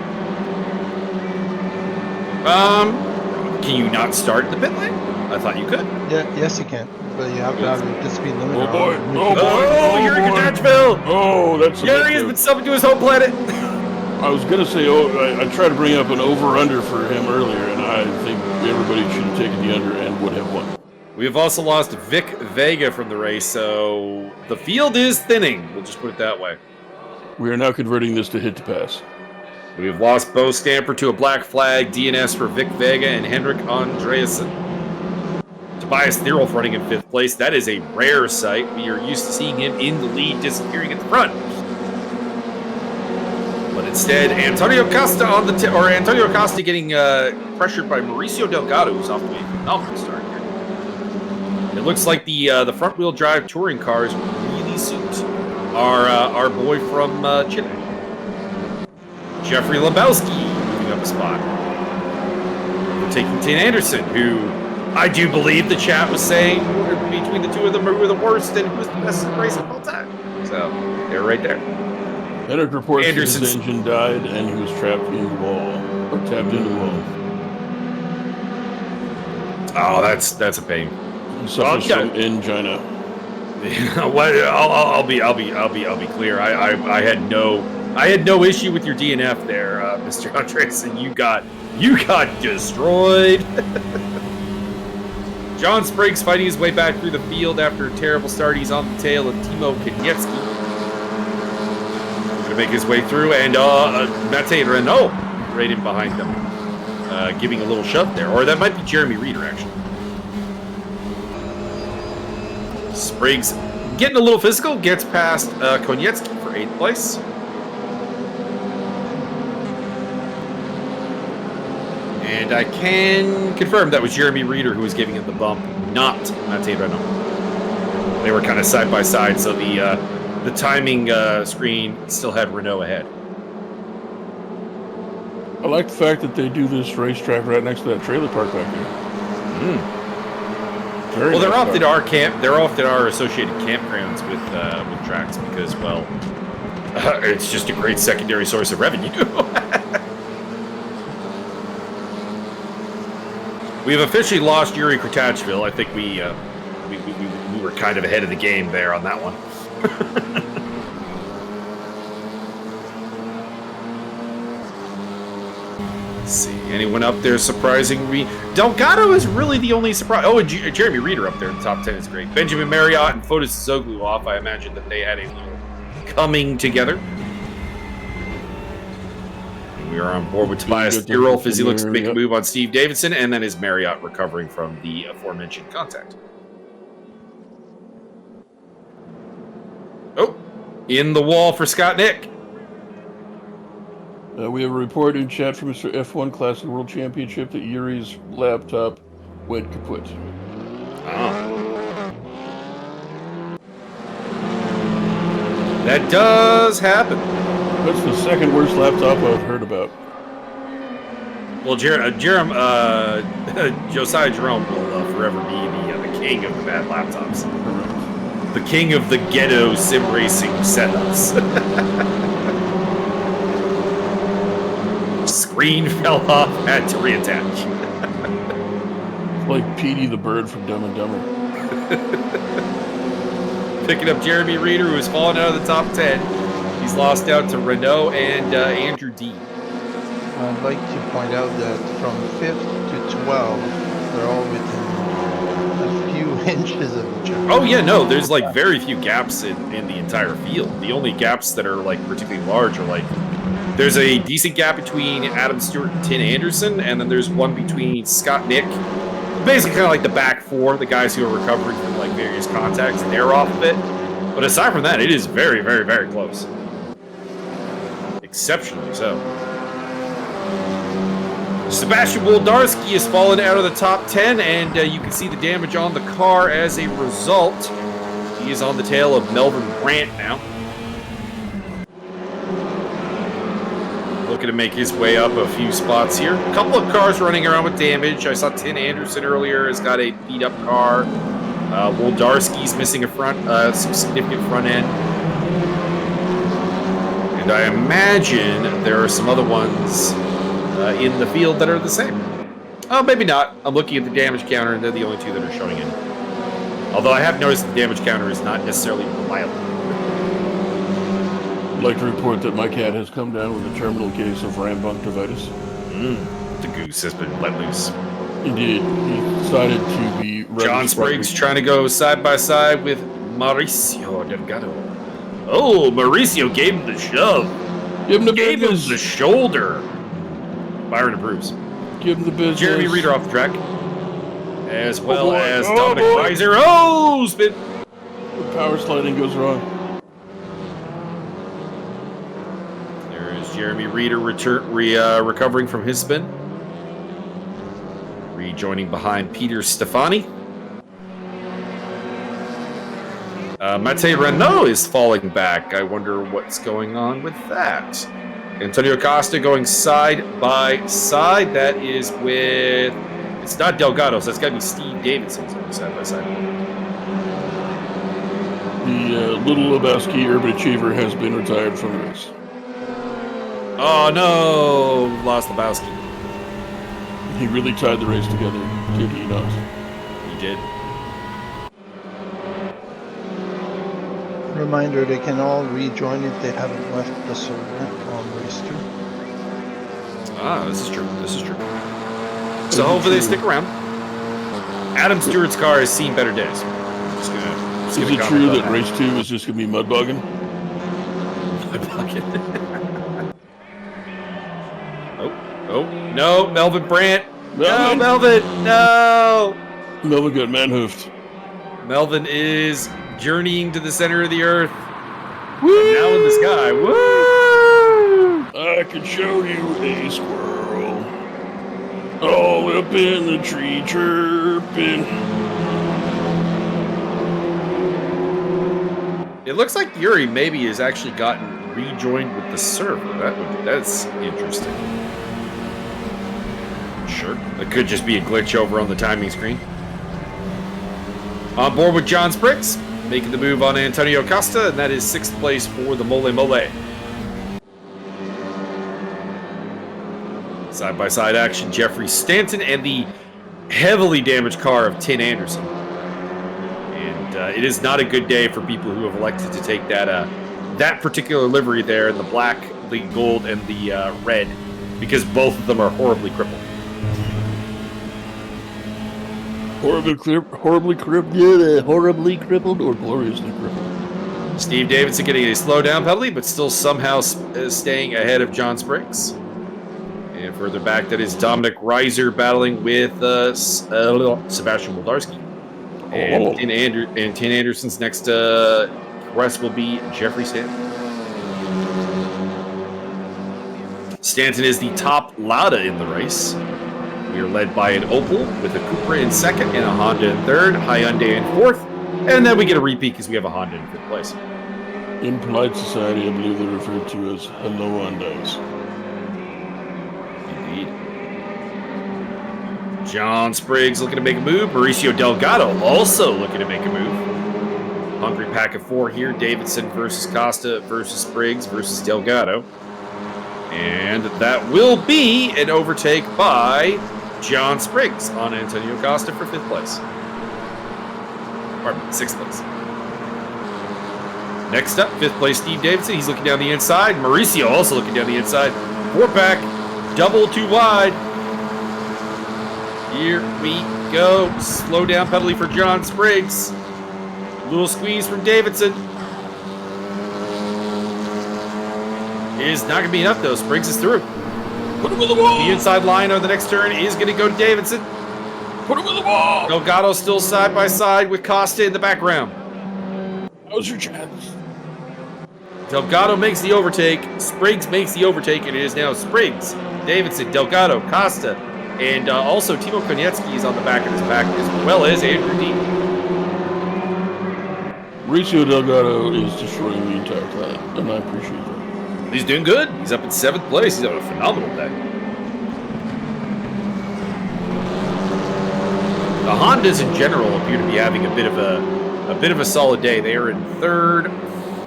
[SPEAKER 1] Can you not start the pit lane? I thought you could.
[SPEAKER 3] Yeah, yes you can, but you have to have the speed limit.
[SPEAKER 2] Oh boy!
[SPEAKER 1] Yuri Gadachville!
[SPEAKER 2] Oh, that's
[SPEAKER 1] Yuri has been summoned to his home planet.
[SPEAKER 2] I was gonna say, I tried to bring up an over/under for him earlier, and I think everybody should have taken the under and would have won.
[SPEAKER 1] We have also lost Vic Vega from the race, so the field is thinning. We'll just put it that way.
[SPEAKER 2] We are now converting this to hit to pass.
[SPEAKER 1] We have lost Bo Stamper to a black flag, DNS for Vic Vega and Henrik Andreasen. Tobias Thierolf running in 5th place. That is a rare sight. We are used to seeing him in the lead, disappearing at the front. But instead, Antonio Costa Antonio Costa getting pressured by Mauricio Delgado, who's off to a phenomenal start here. It looks like the front-wheel drive touring cars really suit our boy from Chile. Jeffrey Lebowski moving up a spot. We're taking Tim Anderson, who I do believe the chat was saying between the two of them who were the worst and who was the best race of all time. So they're right there.
[SPEAKER 2] Henrik reports that his engine died and he was trapped in the wall, or tapped into the wall.
[SPEAKER 1] Oh, that's a pain.
[SPEAKER 2] He suffers from angina.
[SPEAKER 1] I'll be clear. I had no issue with your DNF there, Mr. Andreasen. You got destroyed. John Spriggs fighting his way back through the field after a terrible start. He's on the tail of Timo Koniecki. Going to make his way through, and Mate Renault right in behind them, giving a little shove there. Or that might be Jeremy Reeder, actually. Spriggs getting a little physical, gets past Koniecki for 8th place. And I can confirm that was Jeremy Reeder who was giving him the bump, not Mate Renault. They were kind of side by side, so the timing screen still had Renault ahead.
[SPEAKER 2] I like the fact that they do this racetrack right next to that trailer park back there.
[SPEAKER 1] Well, they're often our camp. They're often our associated campgrounds with tracks because, well, it's just a great secondary source of revenue. We have officially lost Yuri Kratachville. I think we were kind of ahead of the game there on that one. Let's see. Anyone up there surprising me? Delgado is really the only surprise. Oh, and Jeremy Reeder up there in the top 10 is great. Benjamin Marriott and Fotis Zoglu off. I imagine that they had a little coming together. We are on board with Tobias Thierolf as he looks to make a move on Steve Davidson, and then is Marriott recovering from the aforementioned contact. Oh, in the wall for Scott Nick.
[SPEAKER 2] We have a report in chat from Mr. F1 Classic World Championship that Yuri's laptop went kaput.
[SPEAKER 1] That does happen.
[SPEAKER 2] That's the second worst laptop I've heard about.
[SPEAKER 1] Well, Josiah Jerome will forever be the king of the bad laptops. The king of the ghetto sim racing setups. screen fell off, had to reattach.
[SPEAKER 2] It's like Petey the bird from Dumb and Dumber.
[SPEAKER 1] Picking up Jeremy Reeder, who has fallen out of the top 10. He's lost out to Renault and Andrew D.
[SPEAKER 3] I'd like to point out that from 5th to 12, they're all within a few inches of each other.
[SPEAKER 1] Oh yeah, no, there's like very few gaps in the entire field. The only gaps that are like particularly large are like, there's a decent gap between Adam Stewart and Tim Anderson, and then there's one between Scott Nick. Basically kind of like the back four, the guys who are recovering from like various contacts, and they're off of it. But aside from that, it is very, very, very close. Exceptionally so. Sebastian Woldarski has fallen out of the top 10, and you can see the damage on the car as a result. He is on the tail of Melvin Brandt now. Looking to make his way up a few spots here. A couple of cars running around with damage. I saw Tim Anderson earlier has got a beat-up car. Woldarski's missing some significant front end. And I imagine there are some other ones in the field that are the same. Oh, maybe not. I'm looking at the damage counter, and they're the only two that are showing in. Although I have noticed the damage counter is not necessarily reliable.
[SPEAKER 2] I'd like to report that my cat has come down with a terminal case of rambunctivitis.
[SPEAKER 1] The goose has been let loose.
[SPEAKER 2] Indeed, he decided to be...
[SPEAKER 1] John Spriggs trying to go side by side with Mauricio Delgado. Oh, Mauricio gave him the shove.
[SPEAKER 2] Give him the
[SPEAKER 1] Gave him
[SPEAKER 2] business.
[SPEAKER 1] the shoulder. Byron approves.
[SPEAKER 2] Give him the business.
[SPEAKER 1] Jeremy Reeder off the track. As well as
[SPEAKER 2] Oh,
[SPEAKER 1] Dominic
[SPEAKER 2] boy.
[SPEAKER 1] Reiser. Oh, spin.
[SPEAKER 2] The power sliding goes wrong.
[SPEAKER 1] There is Jeremy Reeder recovering from his spin. Rejoining behind Peter Stefani. Matej Renault is falling back. I wonder what's going on with that. Antonio Costa going side by side. That is with... It's not Delgado, so that's got to be Steve Davidson going side by side.
[SPEAKER 2] The Little Lebowski Urban Achiever has been retired from the race.
[SPEAKER 1] Oh no! Lost Lebowski.
[SPEAKER 2] He really tied the race together, did he not?
[SPEAKER 1] He did.
[SPEAKER 3] Reminder, they can all rejoin if they haven't left the server on race 2.
[SPEAKER 1] Ah, this is true. This is true. So hopefully they stick around. Adam Stewart's car has seen better days. Just gonna
[SPEAKER 2] Is it true that race 2 is just going to be mud bogging?
[SPEAKER 1] Oh, no, Melvin Brandt. No, Melvin, no.
[SPEAKER 2] Melvin got man-hoofed.
[SPEAKER 1] Melvin is journeying to the center of the earth. Woo! And now in the sky. Woo!
[SPEAKER 2] I could show you a squirrel. All up in the tree chirping.
[SPEAKER 1] It looks like Yuri maybe has actually gotten rejoined with the server. That's interesting. Sure. It could just be a glitch over on the timing screen. On board with John Spriggs, making the move on Antonio Costa, and that is 6th place for the Mole Mole. Side-by-side action, Jeffrey Stanton and the heavily damaged car of Tim Anderson. And it is not a good day for people who have elected to take that particular livery there in the black, the gold, and the red, because both of them are horribly crippled.
[SPEAKER 2] Horribly crippled or gloriously crippled.
[SPEAKER 1] Steve Davidson getting a slowdown penalty, but still somehow staying ahead of John Spriggs. And further back, that is Dominic Reiser battling with Sebastian Woldarski. And Tim Anderson's next quest will be Jeffrey Stanton. Stanton is the top Lada in the race. We are led by an Opel with a Cupra in second and a Honda in third, Hyundai in fourth, and then we get a repeat because we have a Honda in fifth place.
[SPEAKER 2] In polite society, I believe they're referred to as hello Hondas.
[SPEAKER 1] Indeed. John Spriggs looking to make a move. Mauricio Delgado also looking to make a move. Hungry pack of four here. Davidson versus Costa versus Spriggs versus Delgado. And that will be an overtake by John Spriggs on Antonio Costa for 5th place. Pardon me, 6th place. Next up, 5th place, Steve Davidson. He's looking down the inside. Mauricio also looking down the inside. 4-pack, double too wide. Here we go. Slow down penalty for John Spriggs. Little squeeze from Davidson. Is not going to be enough, though. Spriggs is through.
[SPEAKER 2] Put him in the wall.
[SPEAKER 1] The inside line on the next turn is going to go to Davidson.
[SPEAKER 2] Put him in the wall.
[SPEAKER 1] Delgado still side by side with Costa in the background.
[SPEAKER 2] That was your chance.
[SPEAKER 1] Delgado makes the overtake. Spriggs makes the overtake, and it is now Spriggs, Davidson, Delgado, Costa, and also Timo Konietzki is on the back of his pack, as well as Andrew Dean.
[SPEAKER 2] Mauricio Delgado is destroying the entire time, and I appreciate that.
[SPEAKER 1] He's doing good. He's up in 7th place. He's having a phenomenal day. The Hondas in general appear to be having a bit of a solid day. They are in 3rd,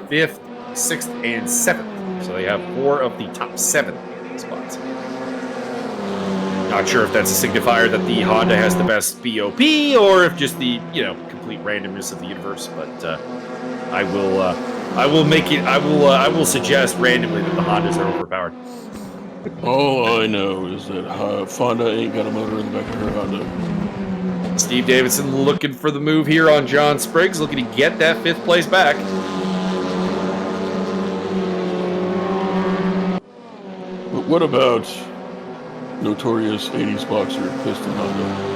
[SPEAKER 1] 5th, 6th, and 7th. So they have 4 of the top 7 spots. Not sure if that's a signifier that the Honda has the best BOP or if just the, complete randomness of the universe, but I will suggest randomly that the Hondas are overpowered.
[SPEAKER 2] All I know is that Fonda ain't got a motor in the back of her Honda.
[SPEAKER 1] Steve Davidson looking for the move here on John Spriggs, looking to get that 5th place back.
[SPEAKER 2] But what about notorious 80s boxer Piston Honda?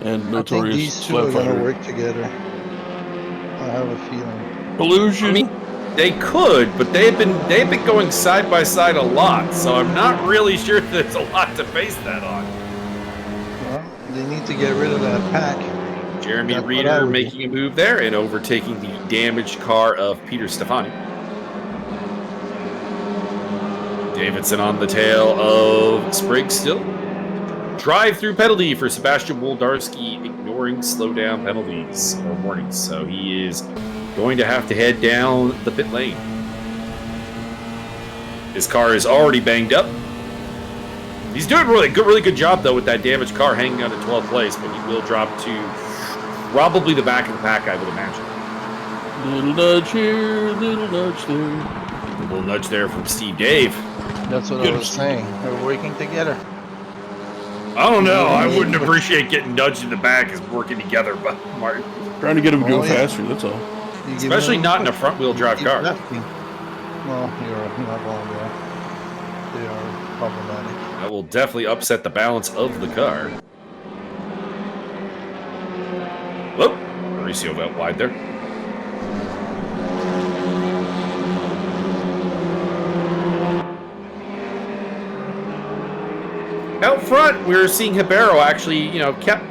[SPEAKER 2] And notorious.
[SPEAKER 3] I think these two are going to work together. I have a feeling.
[SPEAKER 2] Illusion.
[SPEAKER 1] I mean, they could, but they've been going side by side a lot, so I'm not really sure there's a lot to base that on.
[SPEAKER 3] Well, they need to get rid of that pack.
[SPEAKER 1] Jeremy Reeder making a move there and overtaking the damaged car of Peter Stefani. Davidson on the tail of Spriggs still. Drive-through penalty for Sebastian Woldarski, ignoring slowdown penalties or warnings. So he is going to have to head down the pit lane. His car is already banged up. He's doing really good job, though, with that damaged car hanging out in 12th place, but he will drop to probably the back of the pack, I would imagine.
[SPEAKER 2] Little nudge here, little nudge there.
[SPEAKER 1] A little nudge there from Steve Dave.
[SPEAKER 3] That's what I was saying. They're working together.
[SPEAKER 1] I don't know. I wouldn't appreciate getting nudged in the back as working together, but Martin.
[SPEAKER 2] Trying to get him to go faster, that's all.
[SPEAKER 1] Especially not in a front-wheel drive car.
[SPEAKER 3] Well, you're not wrong there. They are problematic.
[SPEAKER 1] That will definitely upset the balance of the car. Whoop! Mauricio out wide there. Out front, we're seeing Ribeiro actually, kept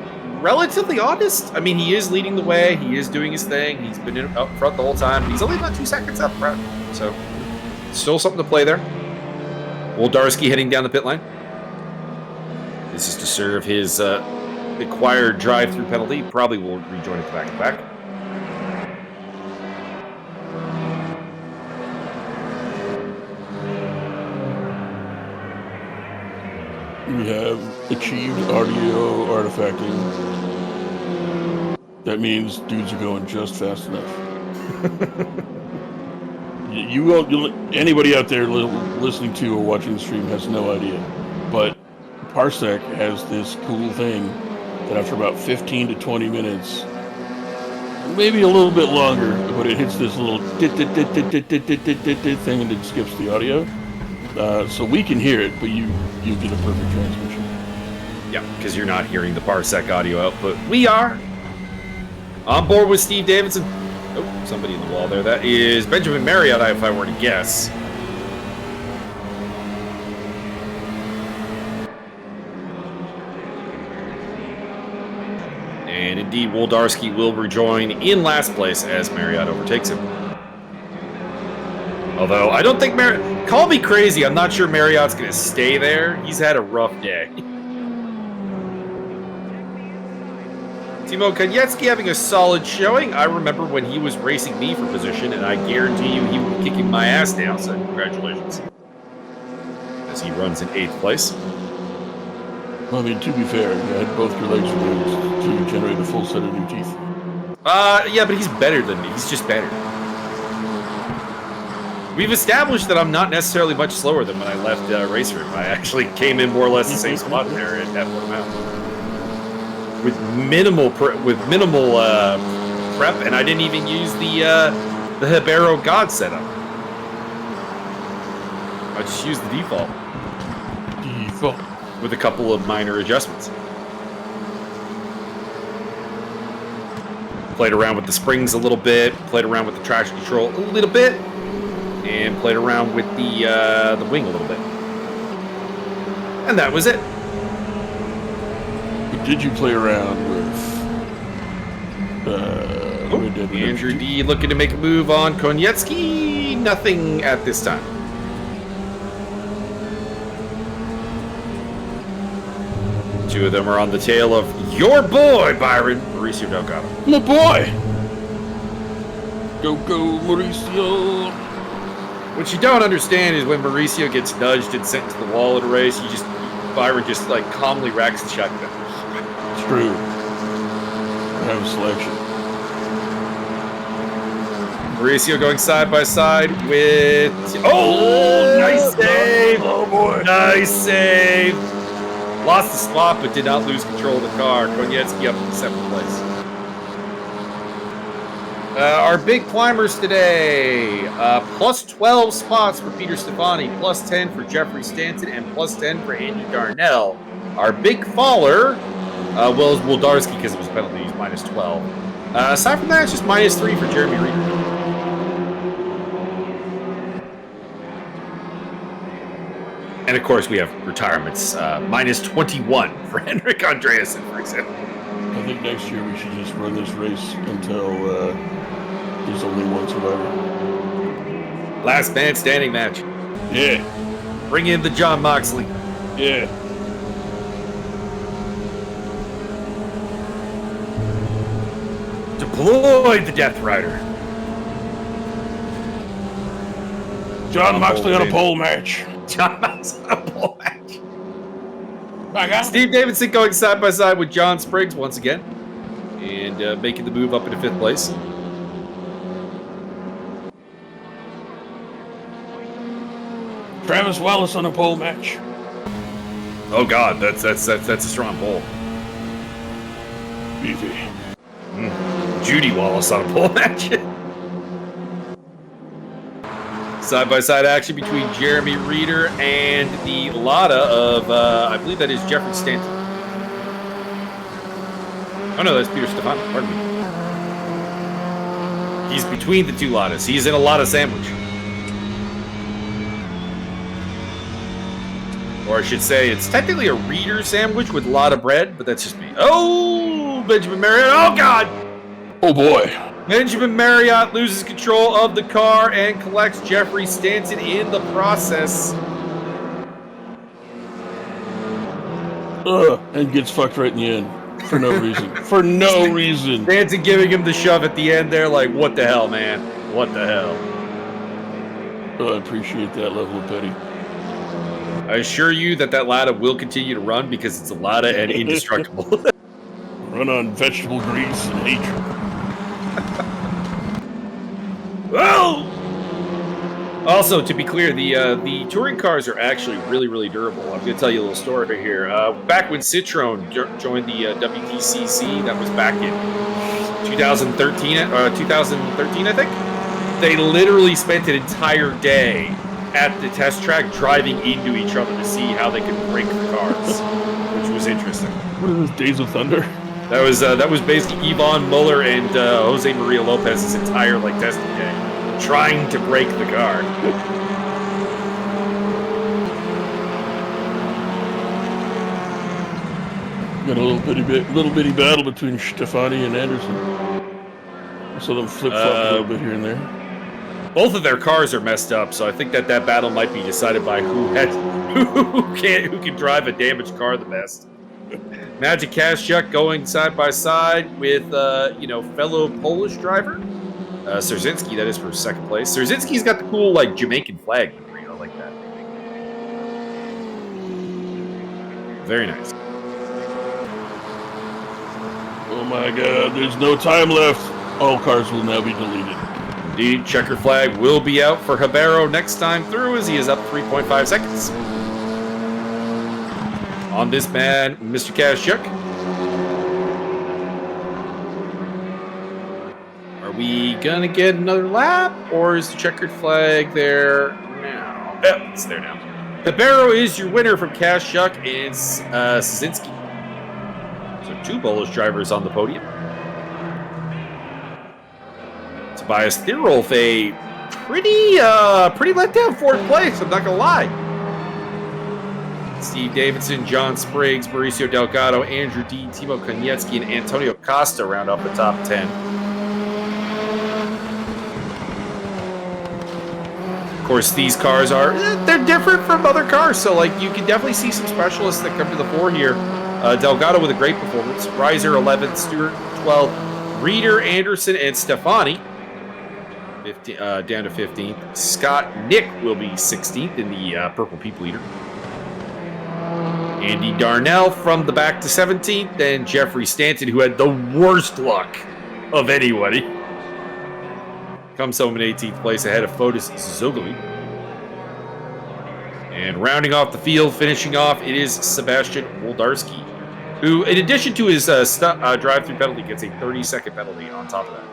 [SPEAKER 1] relatively honest. I mean, he is leading the way. He is doing his thing. He's been up front the whole time. He's only about 2 seconds up front. So, still something to play there. Woldarski heading down the pit lane. This is to serve his acquired drive-through penalty. Probably will rejoin at the back-to-back.
[SPEAKER 2] We have achieved audio artifacting. That means dudes are going just fast enough. You won't. Anybody out there listening to or watching the stream has no idea, but Parsec has this cool thing that after about 15 to 20 minutes, maybe a little bit longer, but it hits this little thing and it skips the audio. So we can hear it, but you get a perfect transmission.
[SPEAKER 1] Yeah, because you're not hearing the Parsec audio output. We are on board with Steve Davidson. Oh, somebody in the wall there. That is Benjamin Marriott, if I were to guess. And indeed, Woldarski will rejoin in last place as Marriott overtakes him. Although, I don't think Marriott... Call me crazy, I'm not sure Marriott's going to stay there. He's had a rough day. Timo Konietzki having a solid showing. I remember when he was racing me for position, and I guarantee you he would be kicking my ass down, so congratulations. As he runs in 8th place.
[SPEAKER 2] Well, I mean, to be fair, you had both your legs removed to generate a full set of new teeth.
[SPEAKER 1] Yeah, but he's better than me. He's just better. We've established that I'm not necessarily much slower than when I left RaceRoom. I actually came in more or less the same spot there at Fort Mountain. With minimal prep, and I didn't even use the Hibero God setup. I just used the default. With a couple of minor adjustments. Played around with the springs a little bit, played around with the traction control a little bit, and played around with the wing a little bit. And that was it.
[SPEAKER 2] Did you play around with
[SPEAKER 1] Andrew D looking to make a move on Konietzki? Nothing at this time. Two of them are on the tail of your boy, Byron, Mauricio Delgado.
[SPEAKER 2] My boy! Go, Mauricio!
[SPEAKER 1] What you don't understand is when Mauricio gets nudged and sent to the wall in a race, Byron just like calmly racks the shotgun.
[SPEAKER 2] It's true. I have a selection.
[SPEAKER 1] Mauricio going side by side with... Oh, nice save!
[SPEAKER 2] Oh, boy.
[SPEAKER 1] Nice save! Lost the spot, but did not lose control of the car. Konietzki up in 7th place. Our big climbers today. Plus 12 spots for Peter Stefani, plus 10 for Jeffrey Stanton, and plus 10 for Andy Darnell. Our big faller, well, is Wildarski because it was a penalty. He's minus 12. Aside from that, it's just minus 3 for Jeremy Reeder. And of course, we have retirements. Minus 21 for Henrik Andreasen, for example.
[SPEAKER 2] I think next year we should just run this race until there's only one survivor.
[SPEAKER 1] Last man standing match.
[SPEAKER 2] Yeah.
[SPEAKER 1] Bring in the John Moxley.
[SPEAKER 2] Yeah.
[SPEAKER 1] Deploy the Death Rider.
[SPEAKER 2] John Moxley on a pole match.
[SPEAKER 1] John Moxley on a pole match.
[SPEAKER 2] Back
[SPEAKER 1] Steve Davidson going side by side with John Spriggs once again. And making the move up into 5th place.
[SPEAKER 2] Travis Wallace on a pole match.
[SPEAKER 1] Oh God, that's a strong pole.
[SPEAKER 2] Beefy.
[SPEAKER 1] Judy Wallace on a pole match. Side-by-side action between Jeremy Reeder and the Lada of, I believe that is Jeffrey Stanton. Oh no, that's Peter Stefani, pardon me. He's between the two Ladas. He's in a Lada sandwich. Or I should say, it's technically a Reeder sandwich with Lada bread, but that's just me. Oh, Benjamin Marriott, oh God!
[SPEAKER 2] Oh boy.
[SPEAKER 1] Benjamin Marriott loses control of the car and collects Jeffrey Stanton in the process.
[SPEAKER 2] And gets fucked right in the end. For no reason. For no reason.
[SPEAKER 1] Stanton giving him the shove at the end there, like, what the hell, man? What the hell?
[SPEAKER 2] I appreciate that level of petty.
[SPEAKER 1] I assure you that Lada will continue to run because it's a Lada and indestructible.
[SPEAKER 2] Run on vegetable grease and hatred.
[SPEAKER 1] Well, also, to be clear, the touring cars are actually really, really durable. I'm going to tell you a little story here. Back when Citroen joined the WTCC, that was back in 2013, I think, they literally spent an entire day at the test track driving into each other to see how they could break the cars, which was interesting.
[SPEAKER 2] What are those Days of Thunder?
[SPEAKER 1] That was basically Yvonne Muller and Jose Maria Lopez's entire testing day, trying to break the car.
[SPEAKER 2] Got a little bitty battle between Stefani and Anderson. So them flip flop a little bit here and there.
[SPEAKER 1] Both of their cars are messed up, so I think that battle might be decided by who can drive a damaged car the best. Magic Kaszuk going side by side with, fellow Polish driver. Szerzynski, that is for second place. Szerzynski's got the cool, like, Jamaican flag livery. I like that. Very nice.
[SPEAKER 2] Oh my god, there's no time left. All cars will now be deleted.
[SPEAKER 1] Indeed, checker flag will be out for Ribeiro next time through as he is up 3.5 seconds. On this man, Mr. Kaszuk. Are we going to get another lap, or is the checkered flag there now? Oh, it's there now. Ribeiro is your winner from Kaszuk and Szerzynski. So 2 Polish drivers on the podium. Tobias Thierolf, a pretty let down 4th place, I'm not going to lie. Steve Davidson, John Spriggs, Mauricio Delgado, Andrew D, Timo Konietzki, and Antonio Costa round up the top 10. Of course, these cars they're different from other cars, so like you can definitely see some specialists that come to the fore here. Delgado with a great performance. Reiser 11th, Stewart 12th, Reeder, Anderson, and Stefani down to 15th. Scott Nick will be 16th in the Purple People Leader. Andy Darnell from the back to 17th, then Jeffrey Stanton, who had the worst luck of anybody, comes home in 18th place ahead of Fotis Zogli. And rounding off the field, finishing off, it is Sebastian Woldarski, who, in addition to his drive-through penalty, gets a 30-second penalty on top of that.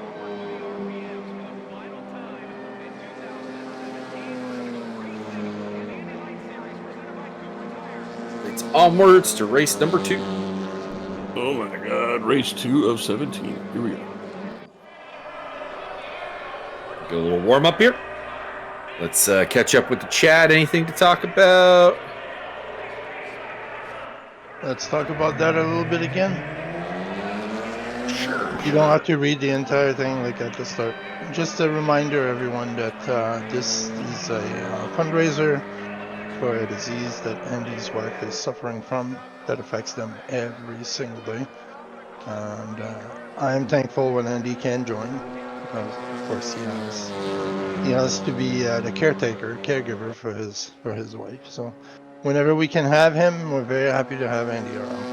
[SPEAKER 1] It's onwards to race number 2.
[SPEAKER 2] Oh my god, race 2 of 17. Here we go.
[SPEAKER 1] Get a little warm up here. Let's catch up with the chat. Anything to talk about?
[SPEAKER 3] Let's talk about that a little bit again.
[SPEAKER 1] Sure.
[SPEAKER 3] You don't have to read the entire thing like at the start. Just a reminder, everyone, that this is a fundraiser for a disease that Andy's wife is suffering from that affects them every single day. And I am thankful when Andy can join, because of course he has to be the caregiver for his wife. So whenever we can have him, we're very happy to have Andy around.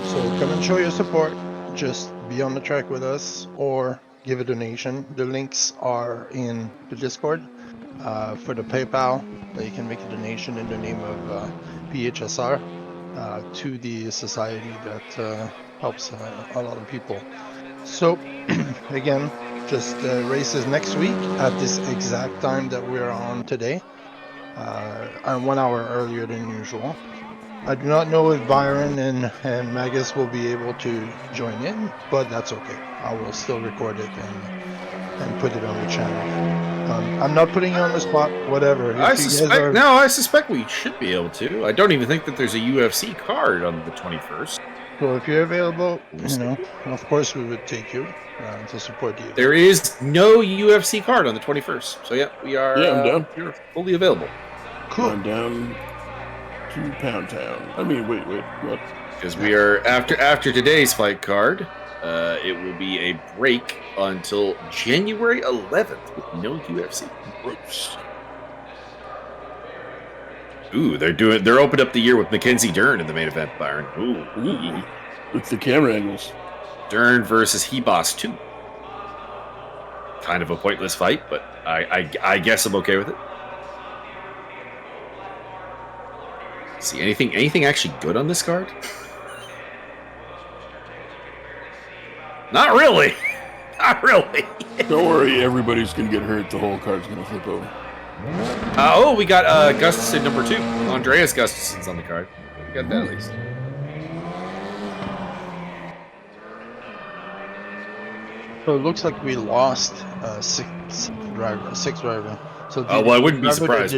[SPEAKER 3] So come and show your support. Just be on the track with us or give a donation. The links are in the Discord. For the PayPal, you can make a donation in the name of PHSR to the society that helps a lot of people. So again, just races next week at this exact time that we're on today. I'm 1 hour earlier than usual. I do not know if Byron and Magus will be able to join in, but that's okay. I will still record it and put it on the channel. I'm not putting you on the spot, whatever.
[SPEAKER 1] I suspect we should be able to. I don't even think that there's a UFC card on the 21st.
[SPEAKER 3] So if you're available, of course we would take you to support you.
[SPEAKER 1] There is no UFC card on the 21st. So yeah, we are.
[SPEAKER 2] Yeah, I'm down.
[SPEAKER 1] You're fully available.
[SPEAKER 3] Cool.
[SPEAKER 2] I'm down to Pound Town. I mean, wait, what?
[SPEAKER 1] Because we are after today's fight card. It will be a break until January 11th with no UFC.
[SPEAKER 2] Gross.
[SPEAKER 1] Ooh, they're opened up the year with Mackenzie Dern in the main event, Byron.
[SPEAKER 2] Ooh. With the camera angles.
[SPEAKER 1] Dern versus Hebos 2. Kind of a pointless fight, but I guess I'm okay with it. See, anything actually good on this card? Not really. Not really.
[SPEAKER 2] Don't worry, everybody's gonna get hurt. The whole card's gonna flip over.
[SPEAKER 1] We got Gustafson number 2. Andreas Gustafson's on the card. We got that at least.
[SPEAKER 3] So it looks like we lost sixth driver. So
[SPEAKER 1] well, I wouldn't be surprised.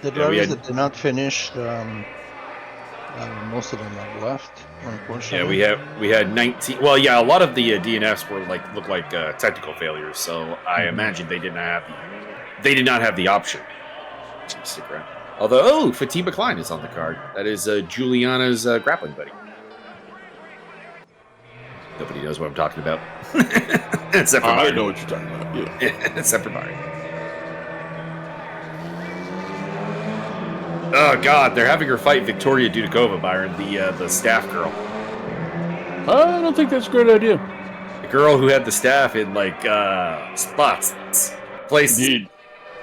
[SPEAKER 3] The drivers that did not finish, most of them have left, unfortunately.
[SPEAKER 1] Yeah, we had 19. Well, yeah, a lot of the DNFs look like technical failures. So I imagine they did not have the option to stick around. Although, Fatima Klein is on the card. That is Juliana's grappling buddy. Nobody knows what I'm talking about. Except for
[SPEAKER 2] I
[SPEAKER 1] Byron.
[SPEAKER 2] know what you're talking about. Yeah.
[SPEAKER 1] Except for Byron. Oh God, they're having her fight Victoria Dudikova, Byron, the staff girl.
[SPEAKER 2] I don't think that's a great idea.
[SPEAKER 1] The girl who had the staff in like spots, places,
[SPEAKER 2] Indeed,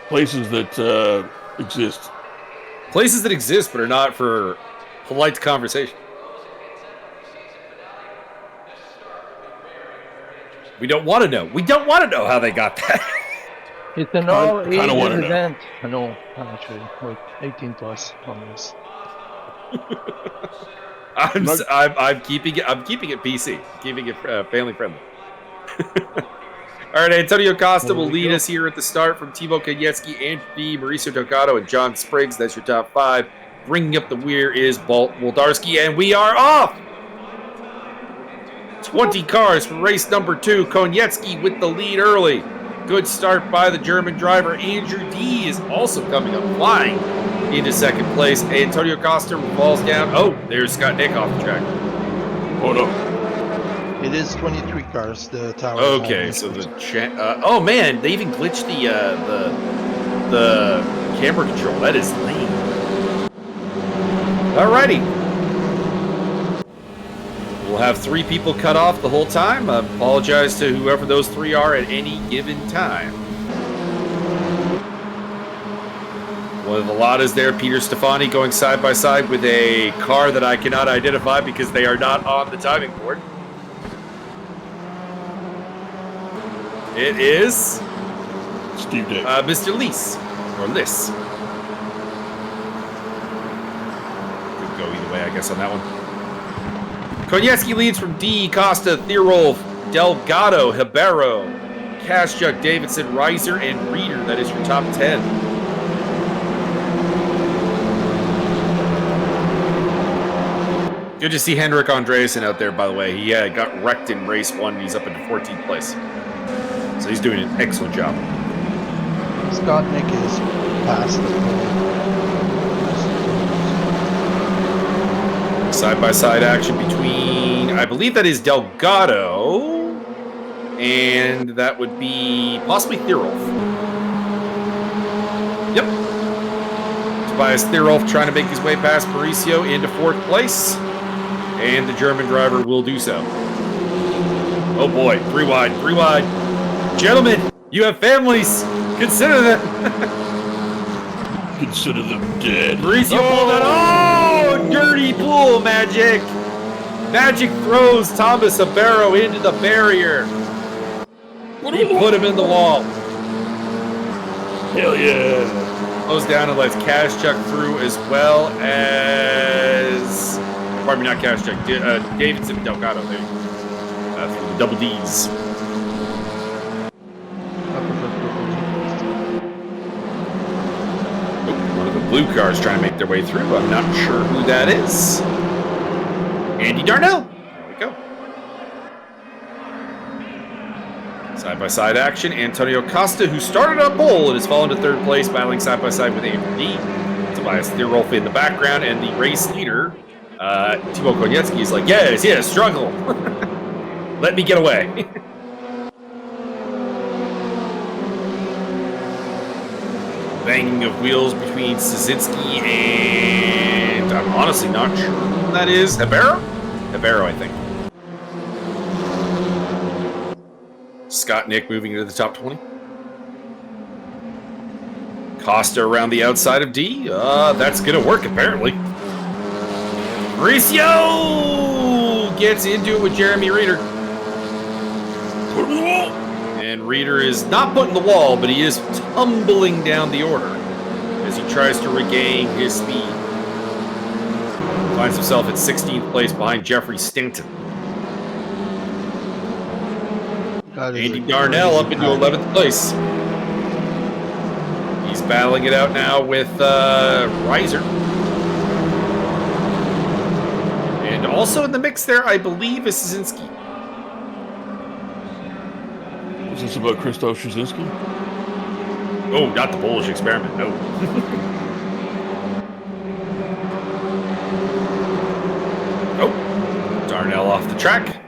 [SPEAKER 2] places that exist.
[SPEAKER 1] places that exist but are not for polite conversation. We don't want to know. We don't want to know how they got that.
[SPEAKER 3] It's an
[SPEAKER 2] I
[SPEAKER 3] all
[SPEAKER 2] kinda
[SPEAKER 3] ages
[SPEAKER 2] wanna know.
[SPEAKER 3] event. No, actually, like 18 plus on this.
[SPEAKER 1] I'm keeping it. I'm keeping it PC. Keeping it family friendly. All right, Antonio Costa
[SPEAKER 3] There
[SPEAKER 1] will
[SPEAKER 3] we
[SPEAKER 1] lead
[SPEAKER 3] go.
[SPEAKER 1] us here at the start from Thibaut Konietzki, Andy Mauricio Delgado, and John Spriggs. That's your top five. Bringing up the rear is Bolt Woldarski, and we are off. 20 cars for race number 2. Konietzki with the lead early. Good start by the German driver. Andrew D is also coming up flying into second place. Antonio Costa falls down. Oh, there's Scott Nick off the track.
[SPEAKER 2] Oh no.
[SPEAKER 3] It is 23 cars. The tower.
[SPEAKER 1] Okay, so the oh man, they even glitched the camera control. That is lame. Alrighty. We'll have 3 people cut off the whole time. I apologize to whoever those 3 are at any given time. One of the Ladas there, Peter Stefani, going side by side with a car that I cannot identify because they are not on the timing board. It is
[SPEAKER 2] Steve Day.
[SPEAKER 1] Mr. Lees, or Liss. Could go either way, I guess, on that one. Konietzki leads from D, Costa, Thierolf, Delgado, Hibero, Kaschuk, Davidson, Reiser, and Reeder. That is your top 10. Good to see Henrik Andreasen out there, by the way. He got wrecked in race 1, and he's up into 14th place. So he's doing an excellent job.
[SPEAKER 3] Scott Nick is past the
[SPEAKER 1] Side-by-side action between, I believe that is Delgado, and that would be possibly Thierolf. Yep. Tobias Thierolf trying to make his way past Mauricio into 4th place, and the German driver will do so. Oh boy, 3 wide, 3 wide. Gentlemen, you have families. Consider them.
[SPEAKER 2] Consider them dead.
[SPEAKER 1] Mauricio pulled out. Oh, dirty pool magic. Magic throws Thomas Hibero into the barrier. He put him in the wall.
[SPEAKER 2] Hell yeah.
[SPEAKER 1] Goes down and lets Kaschuk through as well as... Pardon me, not Kaschuk. Davidson and Delgado. There. Through the double Ds. One of the blue cars trying to make their way through. I'm not sure who that is. Andy Darnell. There we go. Side-by-side action. Antonio Costa, who started on pole and has fallen to 3rd place, battling side-by-side with Andrew D. Tobias Thierolf in the background, and the race leader, Thibaut Konietzki, is like, yes, struggle. Let me get away. Banging of wheels between Szynski and I'm honestly not sure who that is. Hibero? Hibero, I think. Scott Nick moving into the top 20. Costa around the outside of D. That's going to work, apparently. Mauricio gets into it with Jeremy Reeder. And Reeder is not putting the wall, but he is tumbling down the order as he tries to regain his speed. Finds himself at 16th place behind Jeffrey Stanton. Andy Darnell up into 11th place. He's battling it out now with Reiser. And also in the mix there, I believe, is Szynski.
[SPEAKER 2] Is this about Krzysztof Szynski?
[SPEAKER 1] Oh, not the Polish experiment, no. Oh, Darnell off the track.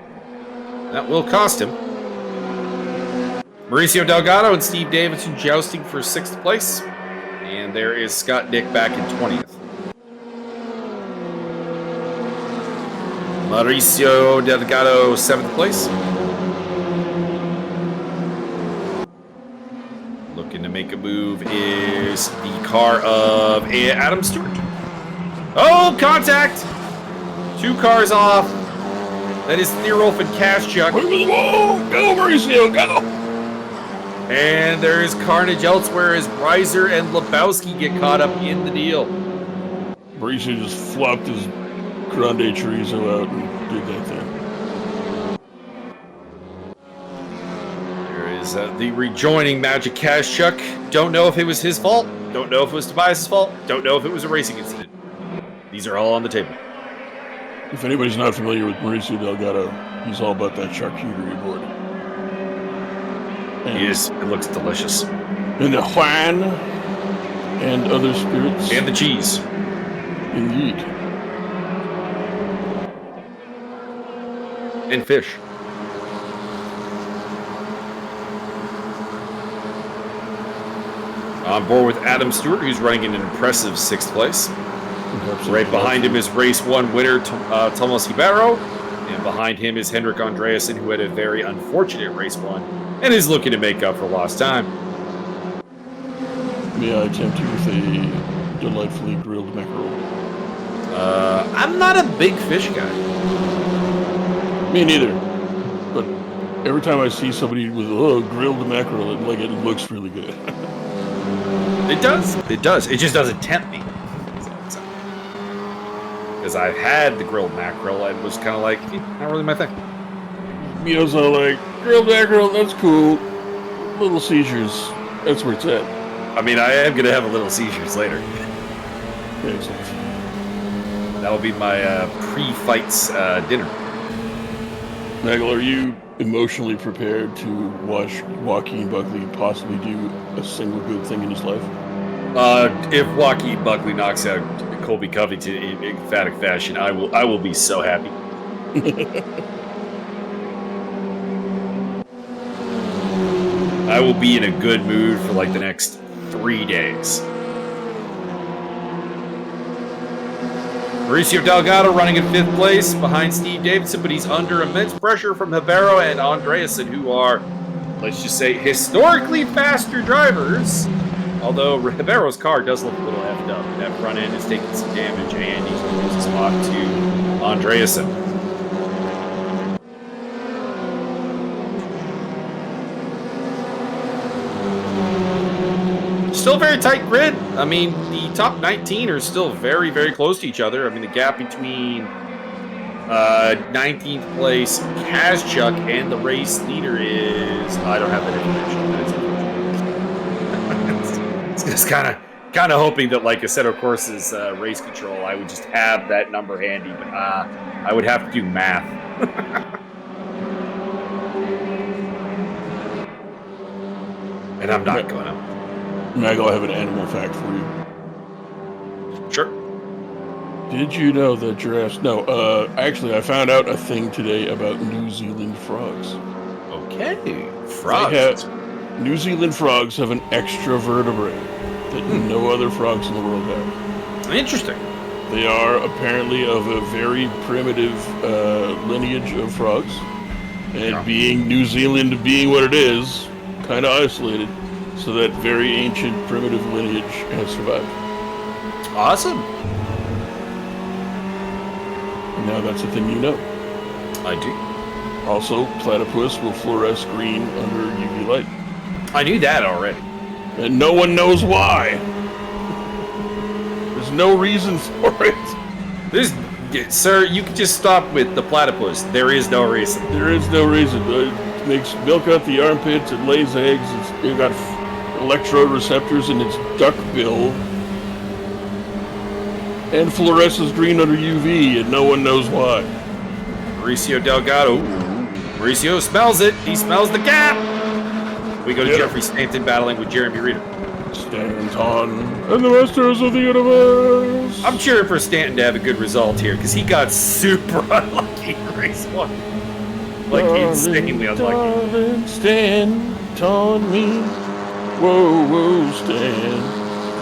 [SPEAKER 1] That will cost him. Mauricio Delgado and Steve Davidson jousting for 6th place. And there is Scott Dick back in 20th. Mauricio Delgado, 7th place. Looking to make a move is the car of Adam Stewart. Oh, contact! 2 cars off. That is Theorolf and Kaschuk.
[SPEAKER 2] Whoa! Go, Mauricio, go!
[SPEAKER 1] And there is carnage elsewhere as Reiser and Lebowski get caught up in the deal.
[SPEAKER 2] Mauricio just flopped his grande chorizo out and did that thing.
[SPEAKER 1] There is the rejoining Magic Kaschuk. Don't know if it was his fault. Don't know if it was Tobias' fault. Don't know if it was a racing incident. These are all on the table.
[SPEAKER 2] If anybody's not familiar with Mauricio Delgado, he's all about that charcuterie board. And,
[SPEAKER 1] Yes, it looks delicious.
[SPEAKER 2] and the Juan and other spirits.
[SPEAKER 1] And the cheese.
[SPEAKER 2] Indeed.
[SPEAKER 1] And fish. On board with Adam Stewart, who's running in an impressive 6th place. Right behind him is race 1 winner Tomas Ribeiro, and behind him is Henrik Andreasen, who had a very unfortunate race 1 and is looking to make up for lost time.
[SPEAKER 2] May I tempt you with a delightfully grilled mackerel?
[SPEAKER 1] I'm not a big fish guy.
[SPEAKER 2] Me neither. But every time I see somebody with grilled mackerel, it looks really good.
[SPEAKER 1] It does. It does. It just doesn't tempt me. Because I've had the grilled mackerel and was kind of like, not really my thing.
[SPEAKER 2] Mio's all like, grilled mackerel, that's cool. Little seizures, that's where it's at.
[SPEAKER 1] I mean, I am going to have a little seizures later.
[SPEAKER 2] Excellent.
[SPEAKER 1] That will be my pre-fights dinner.
[SPEAKER 2] Nagel, are you emotionally prepared to watch Joaquin Buckley possibly do a single good thing in his life?
[SPEAKER 1] If Joaquin Buckley knocks out Colby Covington in emphatic fashion, I will be so happy. I will be in a good mood for like the next 3 days. Mauricio Delgado running in 5th place behind Steve Davidson, but he's under immense pressure from Ribeiro and Andreasen, who are, let's just say, historically faster drivers. Although Ribeiro's car does look a little effed up. That front end is taking some damage, and he's going to lose a spot to Andreasen. Still very tight grid. I mean, the top 19 are still very, very close to each other. I mean, the gap between 19th place Kaschuk and the race leader is... I don't have that information. It's just kind of hoping that, like Assetto Corsa's race control, I would just have that number handy, but I would have to do math. And I'm not going to.
[SPEAKER 2] Nagel, I have an animal fact for you.
[SPEAKER 1] Sure.
[SPEAKER 2] Did you know that giraffes... No, actually, I found out a thing today about New Zealand frogs.
[SPEAKER 1] Okay. Frogs.
[SPEAKER 2] New Zealand frogs have an extra vertebrae that no other frogs in the world have.
[SPEAKER 1] Interesting.
[SPEAKER 2] They are apparently of a very primitive lineage of frogs. And being New Zealand being what it is, kind of isolated, so that very ancient primitive lineage has survived.
[SPEAKER 1] Awesome.
[SPEAKER 2] Now that's a thing you know.
[SPEAKER 1] I do.
[SPEAKER 2] Also, platypus will fluoresce green under UV light.
[SPEAKER 1] I knew that already.
[SPEAKER 2] And no one knows why. There's no reason for it.
[SPEAKER 1] Sir, you can just stop with the platypus. There is no reason.
[SPEAKER 2] There is no reason. It makes milk out the armpits, it lays eggs, it's got electrode receptors in its duck bill, and fluoresces green under UV, and no one knows why.
[SPEAKER 1] Mauricio Delgado. Mauricio smells it. He smells the gap. We go to Jeffrey Stanton battling with Jeremy Reeder.
[SPEAKER 2] Stanton and the Masters of the Universe.
[SPEAKER 1] I'm cheering for Stanton to have a good result here because he got super unlucky in race 1. like insanely unlucky.
[SPEAKER 2] Darling, stand on me. Whoa, whoa, stand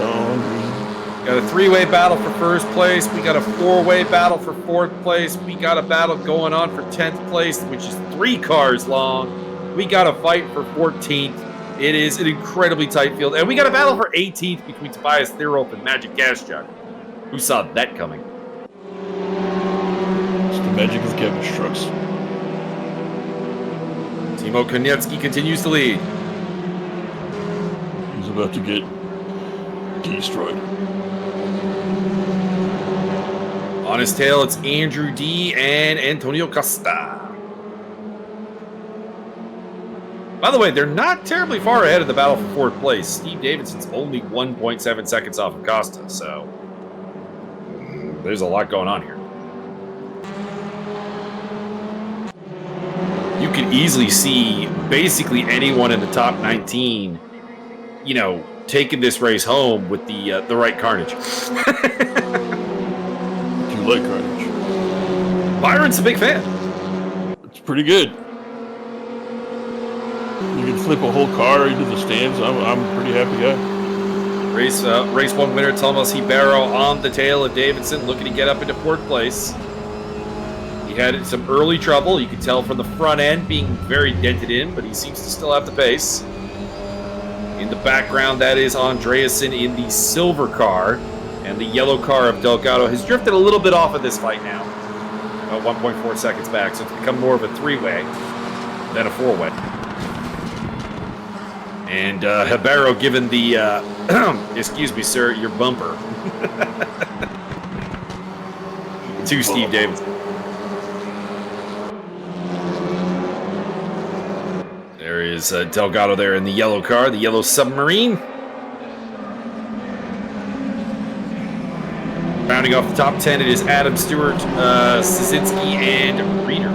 [SPEAKER 2] on me.
[SPEAKER 1] Got a 3-way battle for first place. We got a 4-way battle for 4th place. We got a battle going on for 10th place, which is 3 cars long. We got a fight for 14th. It is an incredibly tight field. And we got a battle for 18th between Tobias Thierolf and Magic Gas Jug. Who saw that coming?
[SPEAKER 2] It's the magic of cabbage trucks.
[SPEAKER 1] Timo Konietzki continues to lead.
[SPEAKER 2] He's about to get destroyed.
[SPEAKER 1] On his tail, it's Andrew D. and Antonio Costa. By the way, they're not terribly far ahead of the battle for 4th place. Steve Davidson's only 1.7 seconds off of Costa, so there's a lot going on here. You can easily see basically anyone in the top 19, you know, taking this race home with the right carnage.
[SPEAKER 2] Do you like carnage?
[SPEAKER 1] Byron's a big fan.
[SPEAKER 2] It's pretty good. You can flip a whole car into the stands. I'm a pretty happy guy.
[SPEAKER 1] Race 1 winner Thomas Ribeiro on the tail of Davidson, looking to get up into 4th place. He had some early trouble. You can tell from the front end being very dented in, but he seems to still have the pace. In the background, that is Andreasen in the silver car, and the yellow car of Delgado has drifted a little bit off of this fight now. About 1.4 seconds back, so it's become more of a 3-way than a 4-way. And Ribeiro given the, excuse me, sir, your bumper to Steve Davidson. There is Delgado there in the yellow car, the yellow submarine. Rounding off the top 10, it is Adam Stewart, Szynski, and Reeder.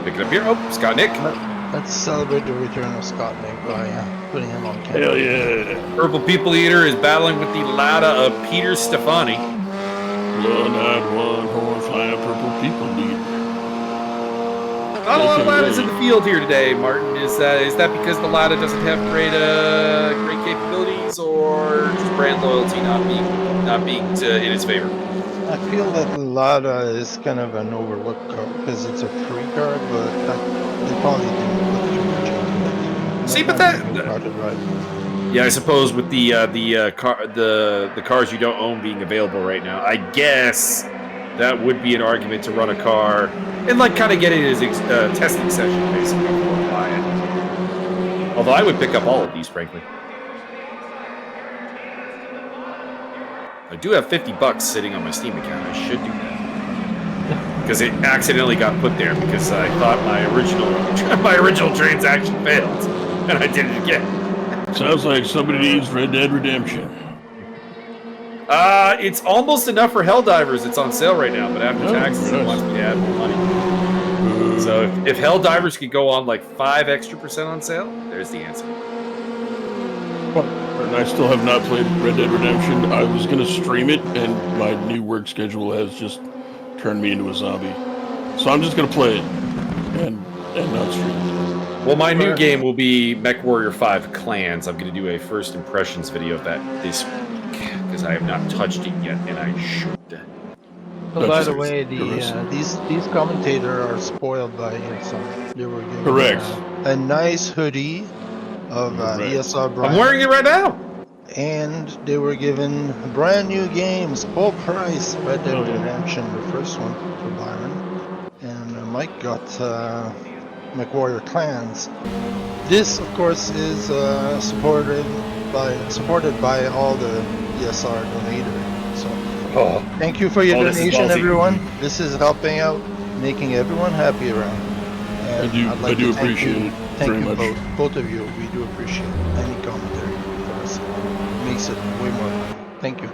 [SPEAKER 1] Picking up here. Oh, Scott Nick.
[SPEAKER 3] Let's celebrate the return of Scott Nick by putting him on camera.
[SPEAKER 2] Hell yeah.
[SPEAKER 1] Purple People Eater is battling with the Lada of Peter Stefani.
[SPEAKER 2] One-eyed, one-horn, flying purple people lead.
[SPEAKER 1] Not a lot of Ladas in the field here today, Martin. Is that because the Lada doesn't have great capabilities, or just brand loyalty not being in its favor?
[SPEAKER 3] I feel that the Lada is kind of an overlooked car because it's a free car, but they probably didn't put too much into it.
[SPEAKER 1] See, but that yeah, I suppose with the cars you don't own being available right now, I guess that would be an argument to run a car and like kind of get it as a testing session basically before buying it. Although I would pick up all of these, frankly. I do have $50 sitting on my Steam account. I should do that because it accidentally got put there because I thought my original transaction failed, and I did it again.
[SPEAKER 2] Sounds like somebody needs Red Dead Redemption.
[SPEAKER 1] It's almost enough for Helldivers. It's on sale right now, but after taxes, it wants me to add more money. So if Helldivers could go on like 5% extra on sale, there's the answer.
[SPEAKER 2] And I still have not played Red Dead Redemption. I was going to stream it, and my new work schedule has just turned me into a zombie. So I'm just going to play it and not stream it.
[SPEAKER 1] Well, my new game will be MechWarrior 5 Clans. I'm going to do a first impressions video of that this week because I have not touched it yet, and I should.
[SPEAKER 3] Oh, by the way, these commentators are spoiled by ESR. They were given a nice hoodie of ESR brand.
[SPEAKER 1] I'm wearing it right now.
[SPEAKER 3] And they were given brand new games, full price, Red Dead Redemption, the first one for Byron. And Mike got MechWarrior Clans. This, of course, is supported by all the ESR donators. So thank you for your donation, everyone. This is helping out, making everyone happy around. And
[SPEAKER 2] I do appreciate it very much.
[SPEAKER 3] Thank you both of you. We do appreciate any commentary for us. It makes it way more fun. Thank you.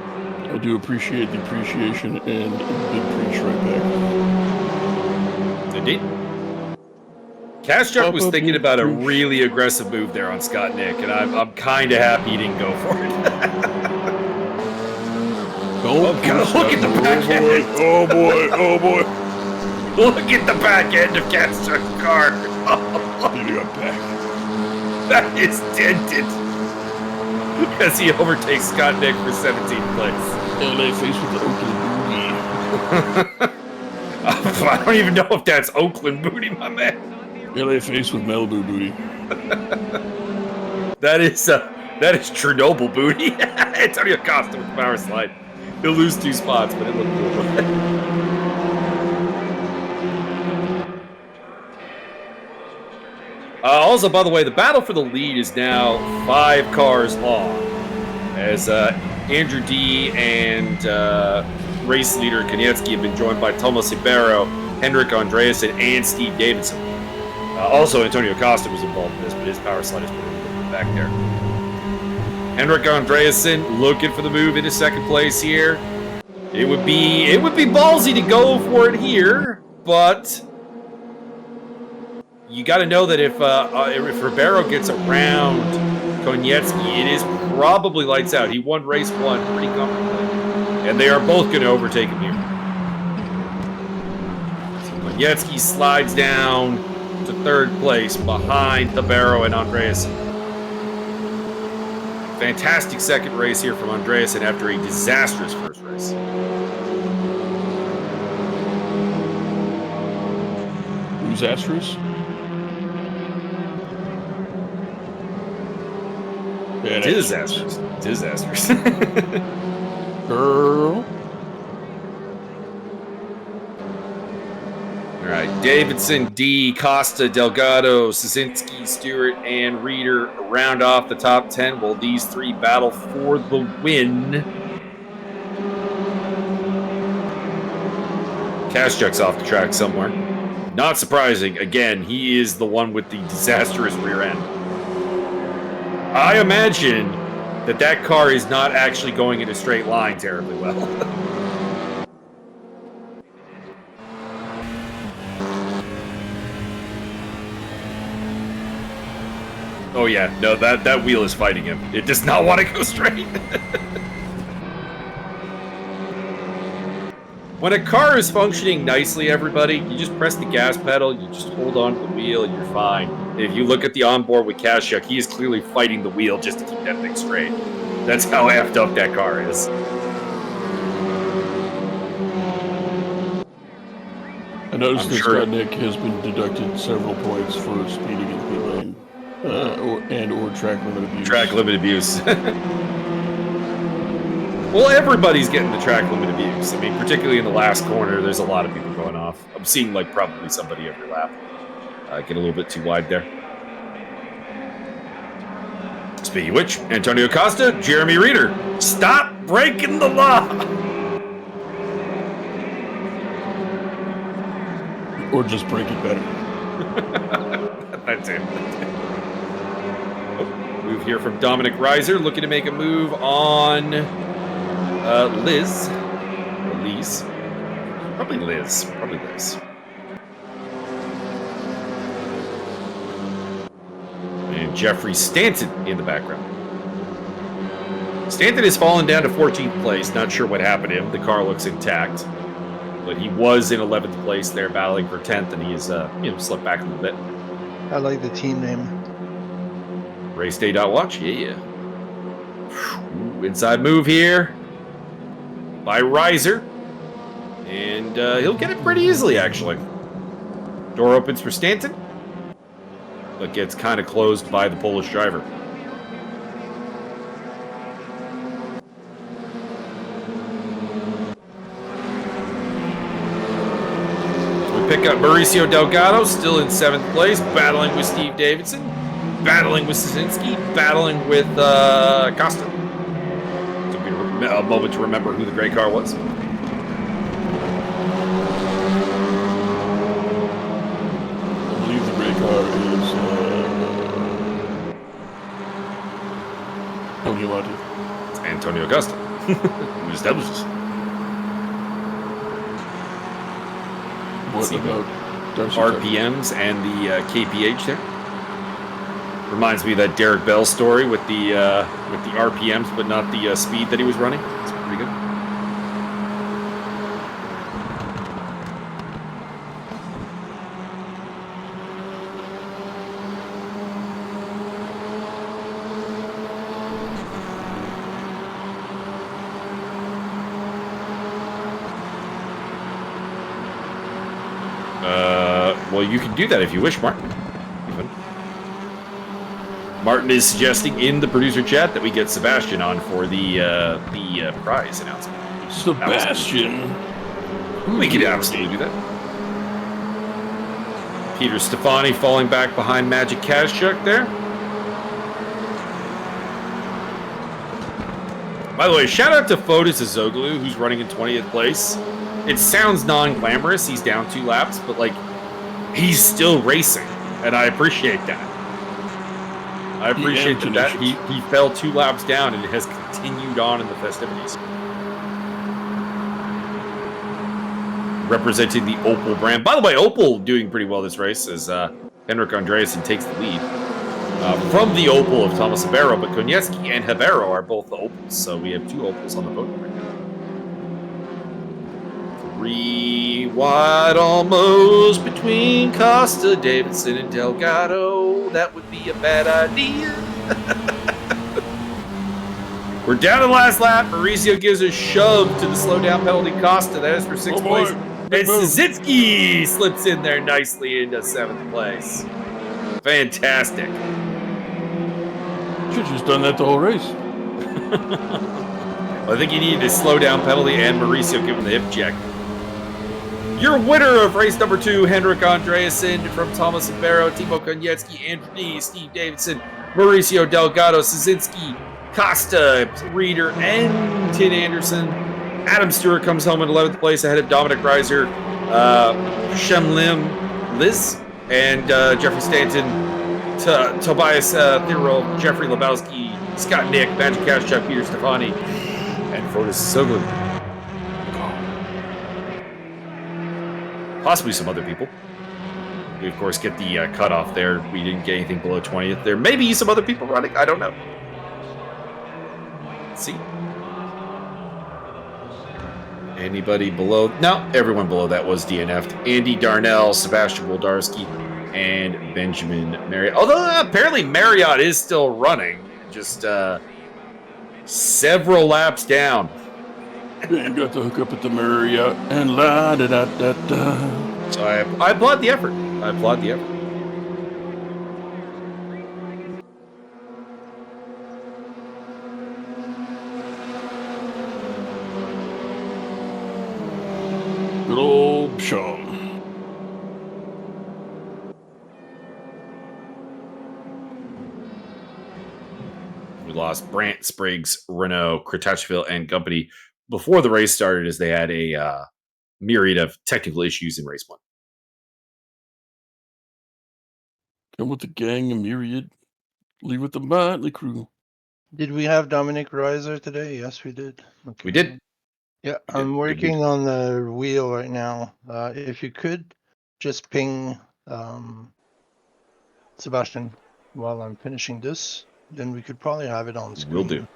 [SPEAKER 2] I do appreciate the appreciation and big preach right back.
[SPEAKER 1] Indeed. Kashchuk was thinking about a really aggressive move there on Scott Nick, and I'm kind of happy he didn't go for it.
[SPEAKER 2] Look at the back end. Oh boy, oh boy.
[SPEAKER 1] Look at the back end of Kashchuk's car.
[SPEAKER 2] He got back.
[SPEAKER 1] That is dented. As he overtakes Scott Nick for 17th place.
[SPEAKER 2] LA faced with the Oakland booty.
[SPEAKER 1] I don't even know if that's Oakland booty, my man.
[SPEAKER 2] LA faced with Malibu booty.
[SPEAKER 1] That is Chernobyl booty. Antonio Costa with the power slide. He'll lose 2 spots, but it looked cool. Also, by the way, the battle for the lead is now 5 cars long, as Andrew D. and race leader Koniecki have been joined by Tomas Ribeiro, Henrik Andreasen, and Steve Davidson. Also, Antonio Costa was involved in this, but his power slide is back there. Henrik Andreasen looking for the move into 2nd place here. It would be ballsy to go for it here, but you got to know that if Ribeiro gets around Koniecki, it is probably lights out. He won race 1 pretty comfortably, and they are both going to overtake him here. So Koniecki slides down to 3rd place behind Ribeiro and Andreasen. Fantastic 2nd race here from Andreasen after a disastrous 1st race.
[SPEAKER 2] Disastrous?
[SPEAKER 1] Disastrous. Disastrous.
[SPEAKER 2] Girl.
[SPEAKER 1] All right, Davidson, D, Costa, Delgado, Szynski, Stewart, and Reeder round off the top 10 while these 3 battle for the win. Kashchuk's off the track somewhere. Not surprising. Again, he is the one with the disastrous rear end. I imagine that car is not actually going in a straight line terribly well. Oh yeah, no, that wheel is fighting him. It does not want to go straight. When a car is functioning nicely, everybody, you just press the gas pedal, you just hold on to the wheel, and you're fine. If you look at the onboard with Kashchuk, he is clearly fighting the wheel just to keep that thing straight. That's how effed up that car is.
[SPEAKER 2] I noticed that Scott Nick has been deducted several points for speeding in the pit lane. Or track limit abuse.
[SPEAKER 1] Track limit abuse. Well, everybody's getting the track limit abuse. I mean, particularly in the last corner, there's a lot of people going off. I'm seeing, like, probably somebody every lap. Get a little bit too wide there. Speaking of which, Antonio Costa, Jeremy Reeder, stop breaking the law!
[SPEAKER 2] Or just break it better.
[SPEAKER 1] That's it. Move here from Dominic Reiser, looking to make a move on Liz. Or Liz. Probably Liz. Probably Liz. And Jeffrey Stanton in the background. Stanton has fallen down to 14th place. Not sure what happened to him. The car looks intact. But he was in 11th place there, battling for 10th, and he has slipped back a little bit.
[SPEAKER 3] I like the team name.
[SPEAKER 1] RaceDay.watch, yeah. Ooh, inside move here by Reiser. And he'll get it pretty easily, actually. Door opens for Stanton, but gets kind of closed by the Polish driver. We pick up Mauricio Delgado, still in 7th place, battling with Steve Davidson, battling with Szynski, battling with Costa. Took me a moment to remember who the gray car was.
[SPEAKER 2] I believe the gray car is Tony Lottie.
[SPEAKER 1] It's Antonio Costa. Who establishes?
[SPEAKER 2] What about
[SPEAKER 1] RPMs and the kph there. Reminds me of that Derek Bell story with the RPMs, but not the speed that he was running. It's pretty good. Well, you can do that if you wish, Martin. Martin is suggesting in the producer chat that we get Sebastian on for the prize announcement.
[SPEAKER 2] Sebastian?
[SPEAKER 1] We could absolutely do that. Peter Stefani falling back behind Magic Cash Chuck there. By the way, shout out to Fotis Azoglu, who's running in 20th place. It sounds non-glamorous, he's down 2 laps, but like, he's still racing, and I appreciate that. I appreciate that he fell 2 laps down and has continued on in the festivities. Representing the Opel brand. By the way, Opel doing pretty well this race as Henrik Andreasen takes the lead. From the Opel of Thomas Habero, but Konietzki and Habero are both the Opels, so we have 2 Opels on the podium right now. 3 wide almost between Costa, Davidson, and Delgado. That would be a bad idea. We're down to the last lap. Mauricio gives a shove to the slowdown penalty. Costa, that is for 6th place. And Szyczki slips in there nicely into 7th place. Fantastic.
[SPEAKER 2] Should have just done that the whole race.
[SPEAKER 1] Well, I think he needed a slowdown penalty and Mauricio giving the hip check. Your winner of race number 2, Henrik Andreasen from Thomas Habero, Timo Konietzki, Andrew D, Steve Davidson, Mauricio Delgado, Szyczki, Costa, Reeder, and Tin Anderson. Adam Stewart comes home in 11th place ahead of Dominic Reiser, Shem Lim, Liz, and Jeffrey Stanton, Tobias Thiro, Jeffrey Lebowski, Scott Nick, Magic Cash, Chuck, Peter Stefani, and Fotis Soglu. Possibly some other people. We, of course, get the cutoff there. We didn't get anything below 20th. There may be some other people running. I don't know. Let's see. Anybody below? No, everyone below that was DNF'd. Andy Darnell, Sebastian Woldarski, and Benjamin Marriott. Although apparently Marriott is still running. Just several laps down.
[SPEAKER 2] And got the hook up at the Marriott and la da da da da.
[SPEAKER 1] So I applaud the effort. I applaud the effort.
[SPEAKER 2] Good old Sean.
[SPEAKER 1] We lost Brant, Spriggs, Renault, Kretschville, and company before the race started as they had a myriad of technical issues in race 1.
[SPEAKER 2] Come with the gang, a myriad. Leave with the motley crew.
[SPEAKER 3] Did we have Dominic Reiser today? Yes, we did. Okay.
[SPEAKER 1] We did.
[SPEAKER 3] Yeah,
[SPEAKER 1] We
[SPEAKER 3] I'm
[SPEAKER 1] did.
[SPEAKER 3] working on the wheel right now. If you could just ping Sebastian while I'm finishing this, then we could probably have it on screen.
[SPEAKER 1] Will do.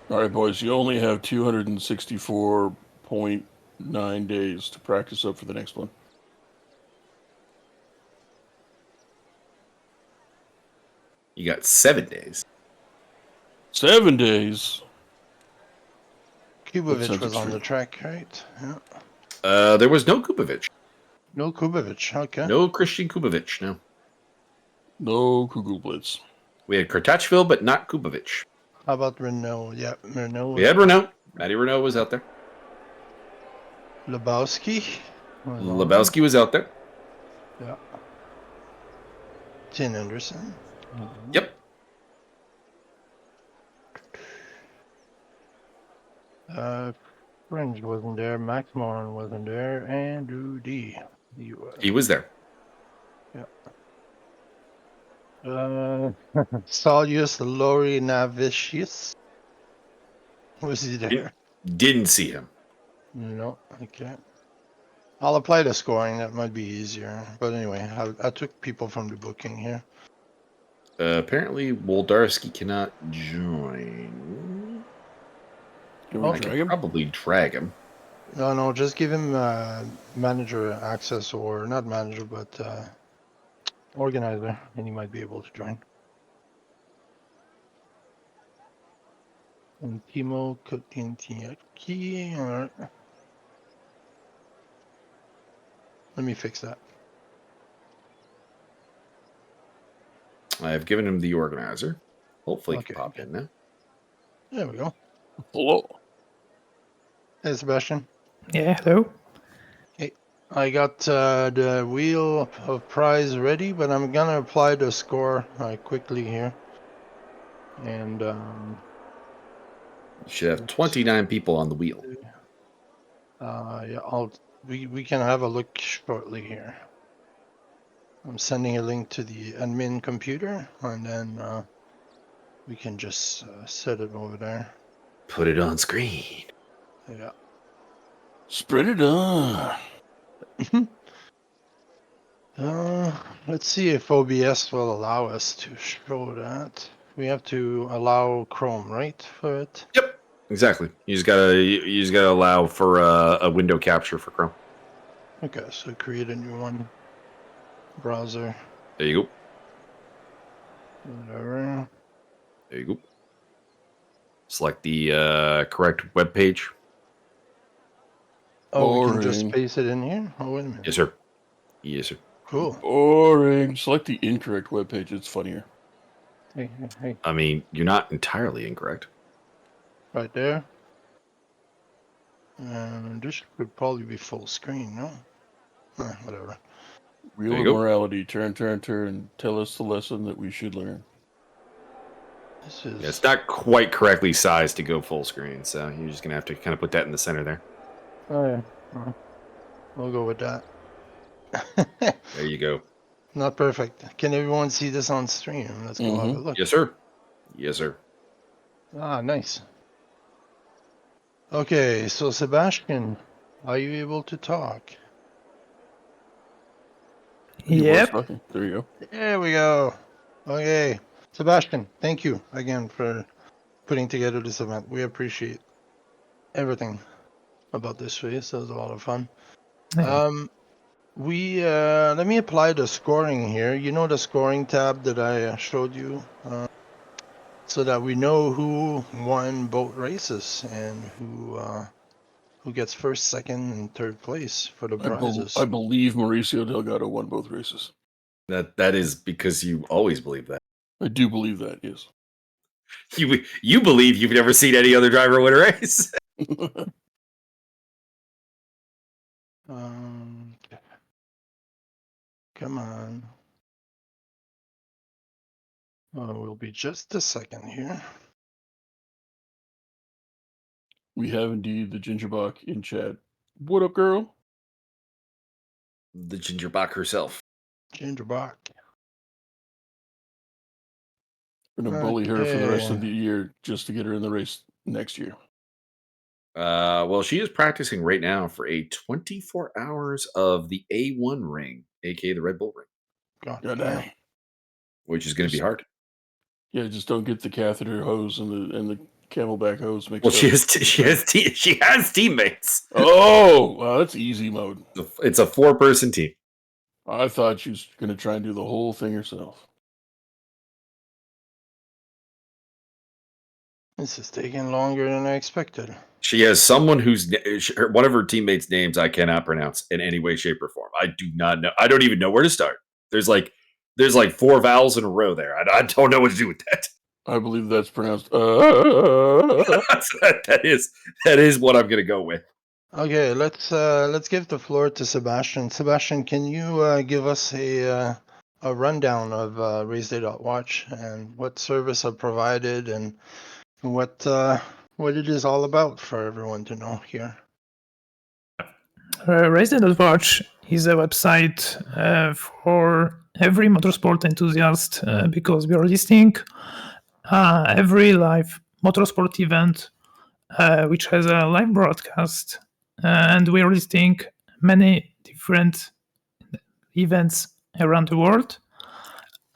[SPEAKER 2] All right, boys, you only have 264.9 days to practice up for the next one.
[SPEAKER 1] You got 7 days.
[SPEAKER 2] 7 days?
[SPEAKER 3] Kubovic was on the track, right? Yeah.
[SPEAKER 1] There was no Kubovic.
[SPEAKER 3] No Kubovic, okay.
[SPEAKER 1] No Christian Kubovic, no.
[SPEAKER 2] No Kugelblitz.
[SPEAKER 1] We had Kretschville, but not Kubovic.
[SPEAKER 3] How about Renault? Yeah, Renault.
[SPEAKER 1] We had Renault. Matty Renault was out there.
[SPEAKER 3] Lebowski.
[SPEAKER 1] Lebowski was out there.
[SPEAKER 3] Yeah. Tin Anderson.
[SPEAKER 1] Yep.
[SPEAKER 3] Fringe wasn't there. Max Moran wasn't there. Andrew D.
[SPEAKER 1] He was there.
[SPEAKER 3] Yeah. Saulius Laurinavicius. Was he there?
[SPEAKER 1] Didn't see him.
[SPEAKER 3] No, okay. I'll apply the scoring. That might be easier. But anyway, I took people from the booking here.
[SPEAKER 1] Apparently, Woldarski cannot join.
[SPEAKER 2] Can we
[SPEAKER 1] I
[SPEAKER 2] drag
[SPEAKER 1] could
[SPEAKER 2] him?
[SPEAKER 1] probably drag him.
[SPEAKER 3] No, just give him manager access, or not manager, but organizer, and he might be able to join. And Timo Kotintiaki, alright. Let me fix that.
[SPEAKER 1] I've given him the organizer. Hopefully, he
[SPEAKER 3] Okay,
[SPEAKER 1] can pop
[SPEAKER 3] good.
[SPEAKER 1] in now.
[SPEAKER 3] There we go.
[SPEAKER 2] Hello.
[SPEAKER 3] Hey, Sebastian.
[SPEAKER 4] Yeah, hello.
[SPEAKER 3] Hey, I got the wheel of prize ready, but I'm gonna apply the score quickly here. And
[SPEAKER 1] You should have 29 people on the wheel.
[SPEAKER 3] yeah, we can have a look shortly here. I'm sending a link to the admin computer, and then we can just set it over there.
[SPEAKER 1] Put it on screen.
[SPEAKER 3] Yeah.
[SPEAKER 2] Spread it on.
[SPEAKER 3] Let's see if OBS will allow us to show that. We have to allow Chrome, right, for it?
[SPEAKER 1] Yep, exactly. You just gotta allow for a window capture for Chrome.
[SPEAKER 3] Okay, so create a new one. Browser.
[SPEAKER 1] There you go.
[SPEAKER 3] Whatever.
[SPEAKER 1] There you go. Select the correct web page.
[SPEAKER 3] Oh, we can just
[SPEAKER 2] Boring.
[SPEAKER 3] paste it in here? Oh, wait a minute.
[SPEAKER 1] Yes, sir. Yes, sir.
[SPEAKER 3] Cool.
[SPEAKER 2] Boring. Select the incorrect webpage. It's funnier.
[SPEAKER 3] Hey.
[SPEAKER 1] I mean, you're not entirely incorrect.
[SPEAKER 3] Right there. And this could probably be full screen, no? Whatever.
[SPEAKER 2] Wheel
[SPEAKER 1] There
[SPEAKER 2] of
[SPEAKER 1] you go.
[SPEAKER 2] morality. Turn. Tell us the lesson that we should learn.
[SPEAKER 3] This is...
[SPEAKER 1] Yeah, it's not quite correctly sized to go full screen, so you're just gonna have to kind of put that in the center there.
[SPEAKER 3] Oh, yeah. We'll go with that.
[SPEAKER 1] There you go.
[SPEAKER 3] Not perfect. Can everyone see this on stream? Let's go have a look.
[SPEAKER 1] Yes, sir. Yes, sir.
[SPEAKER 3] Ah, nice. Okay, so Sebastian, are you able to talk?
[SPEAKER 2] He was
[SPEAKER 4] Yep.
[SPEAKER 2] talking. There you go.
[SPEAKER 3] There we go. Okay, Sebastian, thank you again for putting together this event. We appreciate everything about this race. That was a lot of fun.
[SPEAKER 4] Yeah.
[SPEAKER 3] Let me apply the scoring here. You know the scoring tab that I showed you, so that we know who won both races and who gets first, second, and third place for the prizes.
[SPEAKER 2] I believe Mauricio Delgado won both races.
[SPEAKER 1] That is because you always believe that.
[SPEAKER 2] I do believe that, yes.
[SPEAKER 1] You believe you've never seen any other driver win a race.
[SPEAKER 3] Come on. Oh, it will be just a second here.
[SPEAKER 2] We have indeed the Gingerbach in chat. What up, girl?
[SPEAKER 1] The Gingerbach herself.
[SPEAKER 3] Gingerbach.
[SPEAKER 2] We're going to bully her for the rest of
[SPEAKER 3] Okay.
[SPEAKER 2] the year just to get her in the race next year.
[SPEAKER 1] Well, she is practicing right now for a 24 hours of the A1 ring, aka the Red Bull ring,
[SPEAKER 3] God damn.
[SPEAKER 1] which is going to be hard.
[SPEAKER 2] Yeah, just don't get the catheter hose and the camelback hose mixed
[SPEAKER 1] Well,
[SPEAKER 2] up.
[SPEAKER 1] she has teammates.
[SPEAKER 2] Oh, wow, that's easy mode.
[SPEAKER 1] It's a 4-person team.
[SPEAKER 2] I thought she was going to try and do the whole thing herself.
[SPEAKER 3] This is taking longer than I expected.
[SPEAKER 1] She has someone who's one of her teammates' names I cannot pronounce in any way, shape, or form. I do not know. I don't even know where to start. There's like 4 vowels in a row there. I don't know what to do with that.
[SPEAKER 2] I believe that's pronounced.
[SPEAKER 1] That is what I'm gonna go with.
[SPEAKER 3] Okay, let's give the floor to Sebastian. Sebastian, can you give us a rundown of RaceDay.watch and what service are provided and what it is all about for everyone to know here?
[SPEAKER 4] RaceDay.watch is a website for every motorsport enthusiast because we are listing every live motorsport event which has a live broadcast, and we're listing many different events around the world.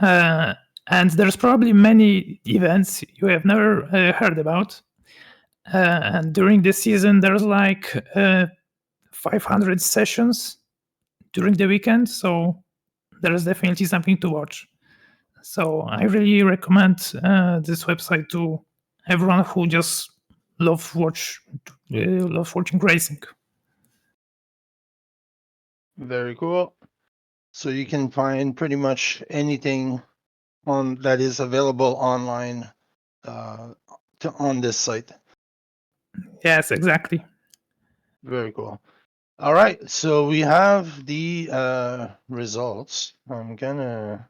[SPEAKER 4] And there's probably many events you have never heard about. And during the season, there's like 500 sessions during the weekend, so there's definitely something to watch. So I really recommend this website to everyone who just love watching racing.
[SPEAKER 3] Very cool. So you can find pretty much anything on that is available online on this site.
[SPEAKER 4] Yes, exactly.
[SPEAKER 3] Very cool. All right, so we have the results. I'm gonna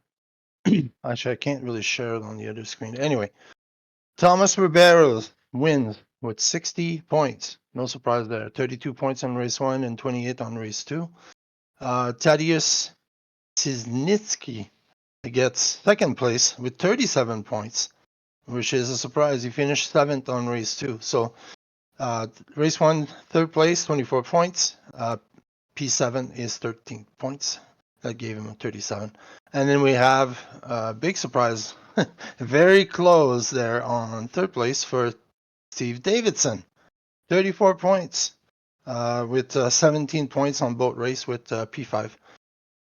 [SPEAKER 3] actually I can't really share it on the other screen. Anyway, Thomas Ribeiro wins with 60 points. No surprise there. 32 points on race 1 and 28 on race 2. Tadeusz Cisnitsky gets second place with 37 points, which is a surprise. He finished 7th on race 2. So race 1, third place, 24 points. P7 is 13 points. That gave him 37. And then we have a big surprise, very close there on third place for Steve Davidson, 34 points, with 17 points on boat race with P5.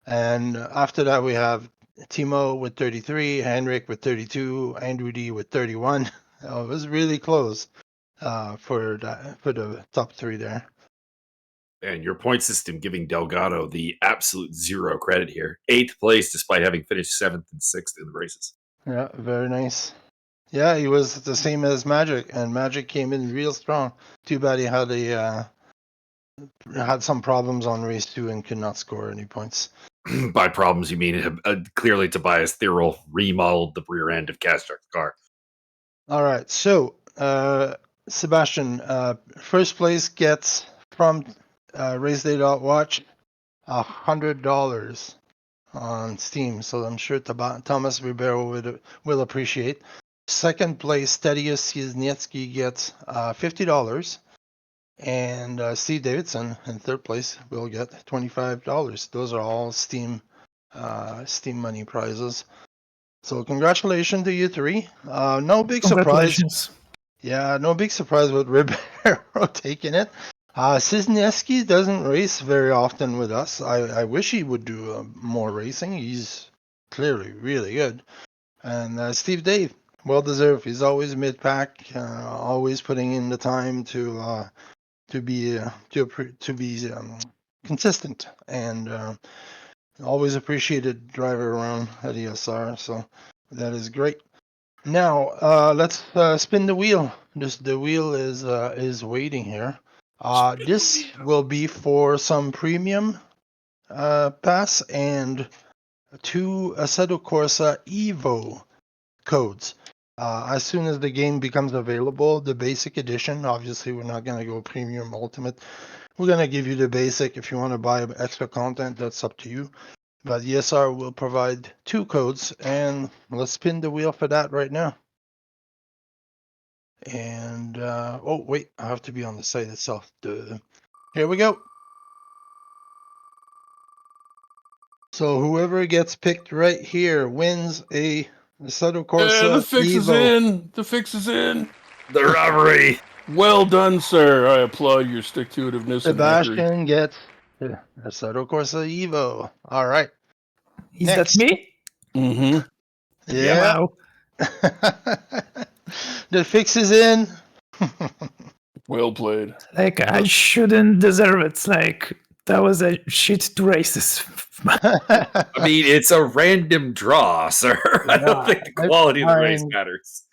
[SPEAKER 3] And after that, we have Timo with 33, Henrik with 32, Andrew D with 31. It was really close for the top 3 there.
[SPEAKER 1] And your point system giving Delgado the absolute zero credit here. 8th place despite having finished 7th and 6th in the races.
[SPEAKER 3] Yeah, very nice. Yeah, he was the same as Magic, and Magic came in real strong. Too bad he had some problems on race 2 and could not score any points.
[SPEAKER 1] By problems, you mean clearly Tobias Thirl remodeled the rear end of Kastruck's car.
[SPEAKER 3] All right, so Sebastian, first place gets from RaceDay.watch $100 on Steam, so I'm sure Thomas Ribeiro will appreciate. Second place, Tadeusz Cisnitsky gets $50, and Steve Davidson in third place will get $25. Those are all Steam money prizes. So congratulations to you 3. No big surprise.
[SPEAKER 4] Congratulations.
[SPEAKER 3] Yeah, no big surprise with Ribeiro taking it. Cisnetsky doesn't race very often with us. I wish he would do more racing. He's clearly really good. And Steve Dave, well deserved. He's always mid-pack, always putting in the time to be consistent, and always appreciated driver around at ESR. So that is great. Now let's spin the wheel. The wheel is waiting here. This will be for some premium pass and 2 Assetto Corsa Evo codes. As soon as the game becomes available, the basic edition, obviously we're not going to go premium ultimate. We're going to give you the basic. If you want to buy extra content, that's up to you. But ESR will provide 2 codes, and let's spin the wheel for that right now. And oh wait, I have to be on the site itself. Here we go. So whoever gets picked right here wins a Assetto Corsa
[SPEAKER 2] the fix
[SPEAKER 3] Evo.
[SPEAKER 2] is in. The fix is in.
[SPEAKER 1] The robbery.
[SPEAKER 2] Well done, sir. I applaud your stick-to-itiveness.
[SPEAKER 3] Sebastian gets the Assetto Corsa Evo. All right.
[SPEAKER 4] Is
[SPEAKER 3] Next.
[SPEAKER 4] that me?
[SPEAKER 2] Mm-hmm.
[SPEAKER 3] Yeah.
[SPEAKER 4] Wow.
[SPEAKER 3] The fix is in.
[SPEAKER 2] Well played.
[SPEAKER 4] Like, I shouldn't deserve it. Like, that was a shit to races.
[SPEAKER 1] I mean, it's a random draw, sir. I don't think the quality of the race matters.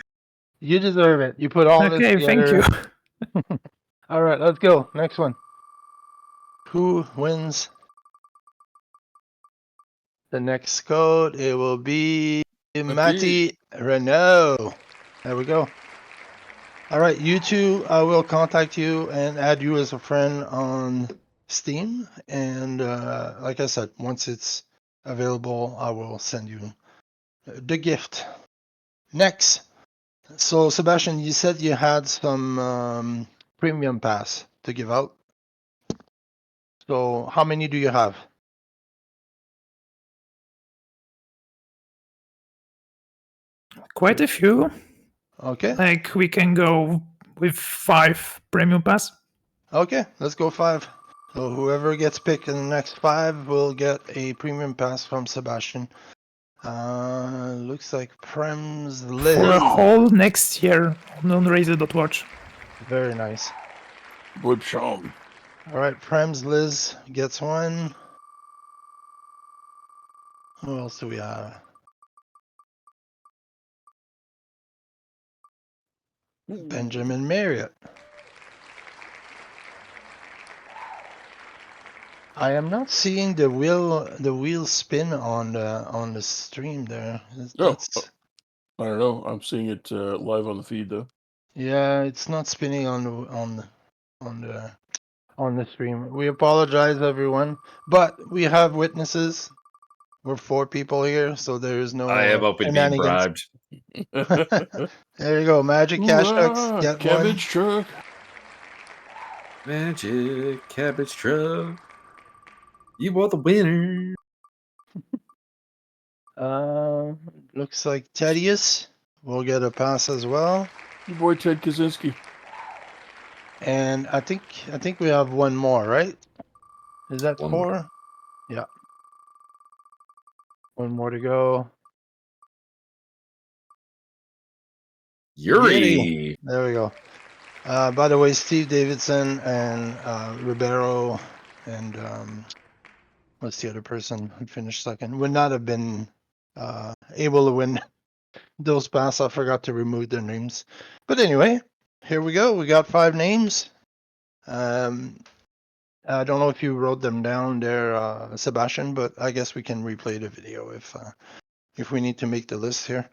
[SPEAKER 3] You deserve it. You put all this
[SPEAKER 4] Okay, thank
[SPEAKER 3] together.
[SPEAKER 4] you.
[SPEAKER 3] All right, let's go. Next one. Who wins the next code? It will be Matty Renault. There we go. All right, you two, I will contact you and add you as a friend on Steam. And like I said, once it's available, I will send you the gift. Next, So Sebastian, you said you had some premium pass to give out. So how many do you have?
[SPEAKER 4] Quite a few.
[SPEAKER 3] Okay.
[SPEAKER 4] Like we can go with 5 premium pass.
[SPEAKER 3] Okay, let's go 5. So whoever gets picked in the next 5 will get a premium pass from Sebastian. Looks like Prem's Liz.
[SPEAKER 4] For a whole next year on RaceDay.watch.
[SPEAKER 3] Very nice.
[SPEAKER 2] Good job.
[SPEAKER 3] All right, Prem's Liz gets one. Who else do we have? Benjamin Marriott. I am not seeing the wheel spin on the stream there. That's
[SPEAKER 2] I don't know. I'm seeing it live on the feed though.
[SPEAKER 3] yeah, it's not spinning on the stream. We apologize, everyone, but we have witnesses. We're 4 people here, so there is no
[SPEAKER 1] I am open to being
[SPEAKER 3] shenanigans.
[SPEAKER 1] bribed.
[SPEAKER 3] There you go, Magic Cash Trucks. Get
[SPEAKER 2] cabbage truck.
[SPEAKER 1] Magic cabbage truck. You are the winner.
[SPEAKER 3] one. Looks like Thaddeus will get a pass as well.
[SPEAKER 2] Your boy Ted Kaczynski.
[SPEAKER 3] And I think we have one more, right? Is that
[SPEAKER 1] One
[SPEAKER 3] 4?
[SPEAKER 1] more.
[SPEAKER 3] Yeah. One more to go.
[SPEAKER 1] Yuri.
[SPEAKER 3] There we go. By the way, Steve Davidson and Ribeiro and what's the other person who finished second would not have been able to win those passes. I forgot to remove their names. But anyway, here we go. We got 5 names. I don't know if you wrote them down there, Sebastian, but I guess we can replay the video if we need to make the list here.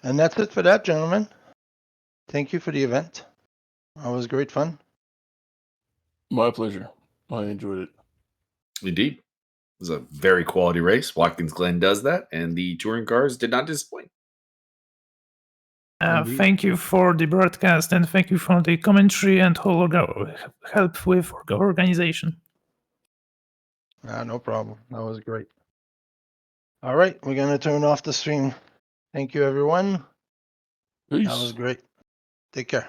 [SPEAKER 3] And that's it for that, gentlemen. Thank you for the event. That was great fun.
[SPEAKER 2] My pleasure. I enjoyed it.
[SPEAKER 1] Indeed. It was a very quality race. Watkins Glen does that, and the touring cars did not disappoint.
[SPEAKER 3] Indeed.
[SPEAKER 4] Thank you for the broadcast and thank you for the commentary and all help with organization.
[SPEAKER 3] No problem. That was great. All right, we're going to turn off the stream. Thank you, everyone.
[SPEAKER 2] Peace.
[SPEAKER 3] That was great. Take care.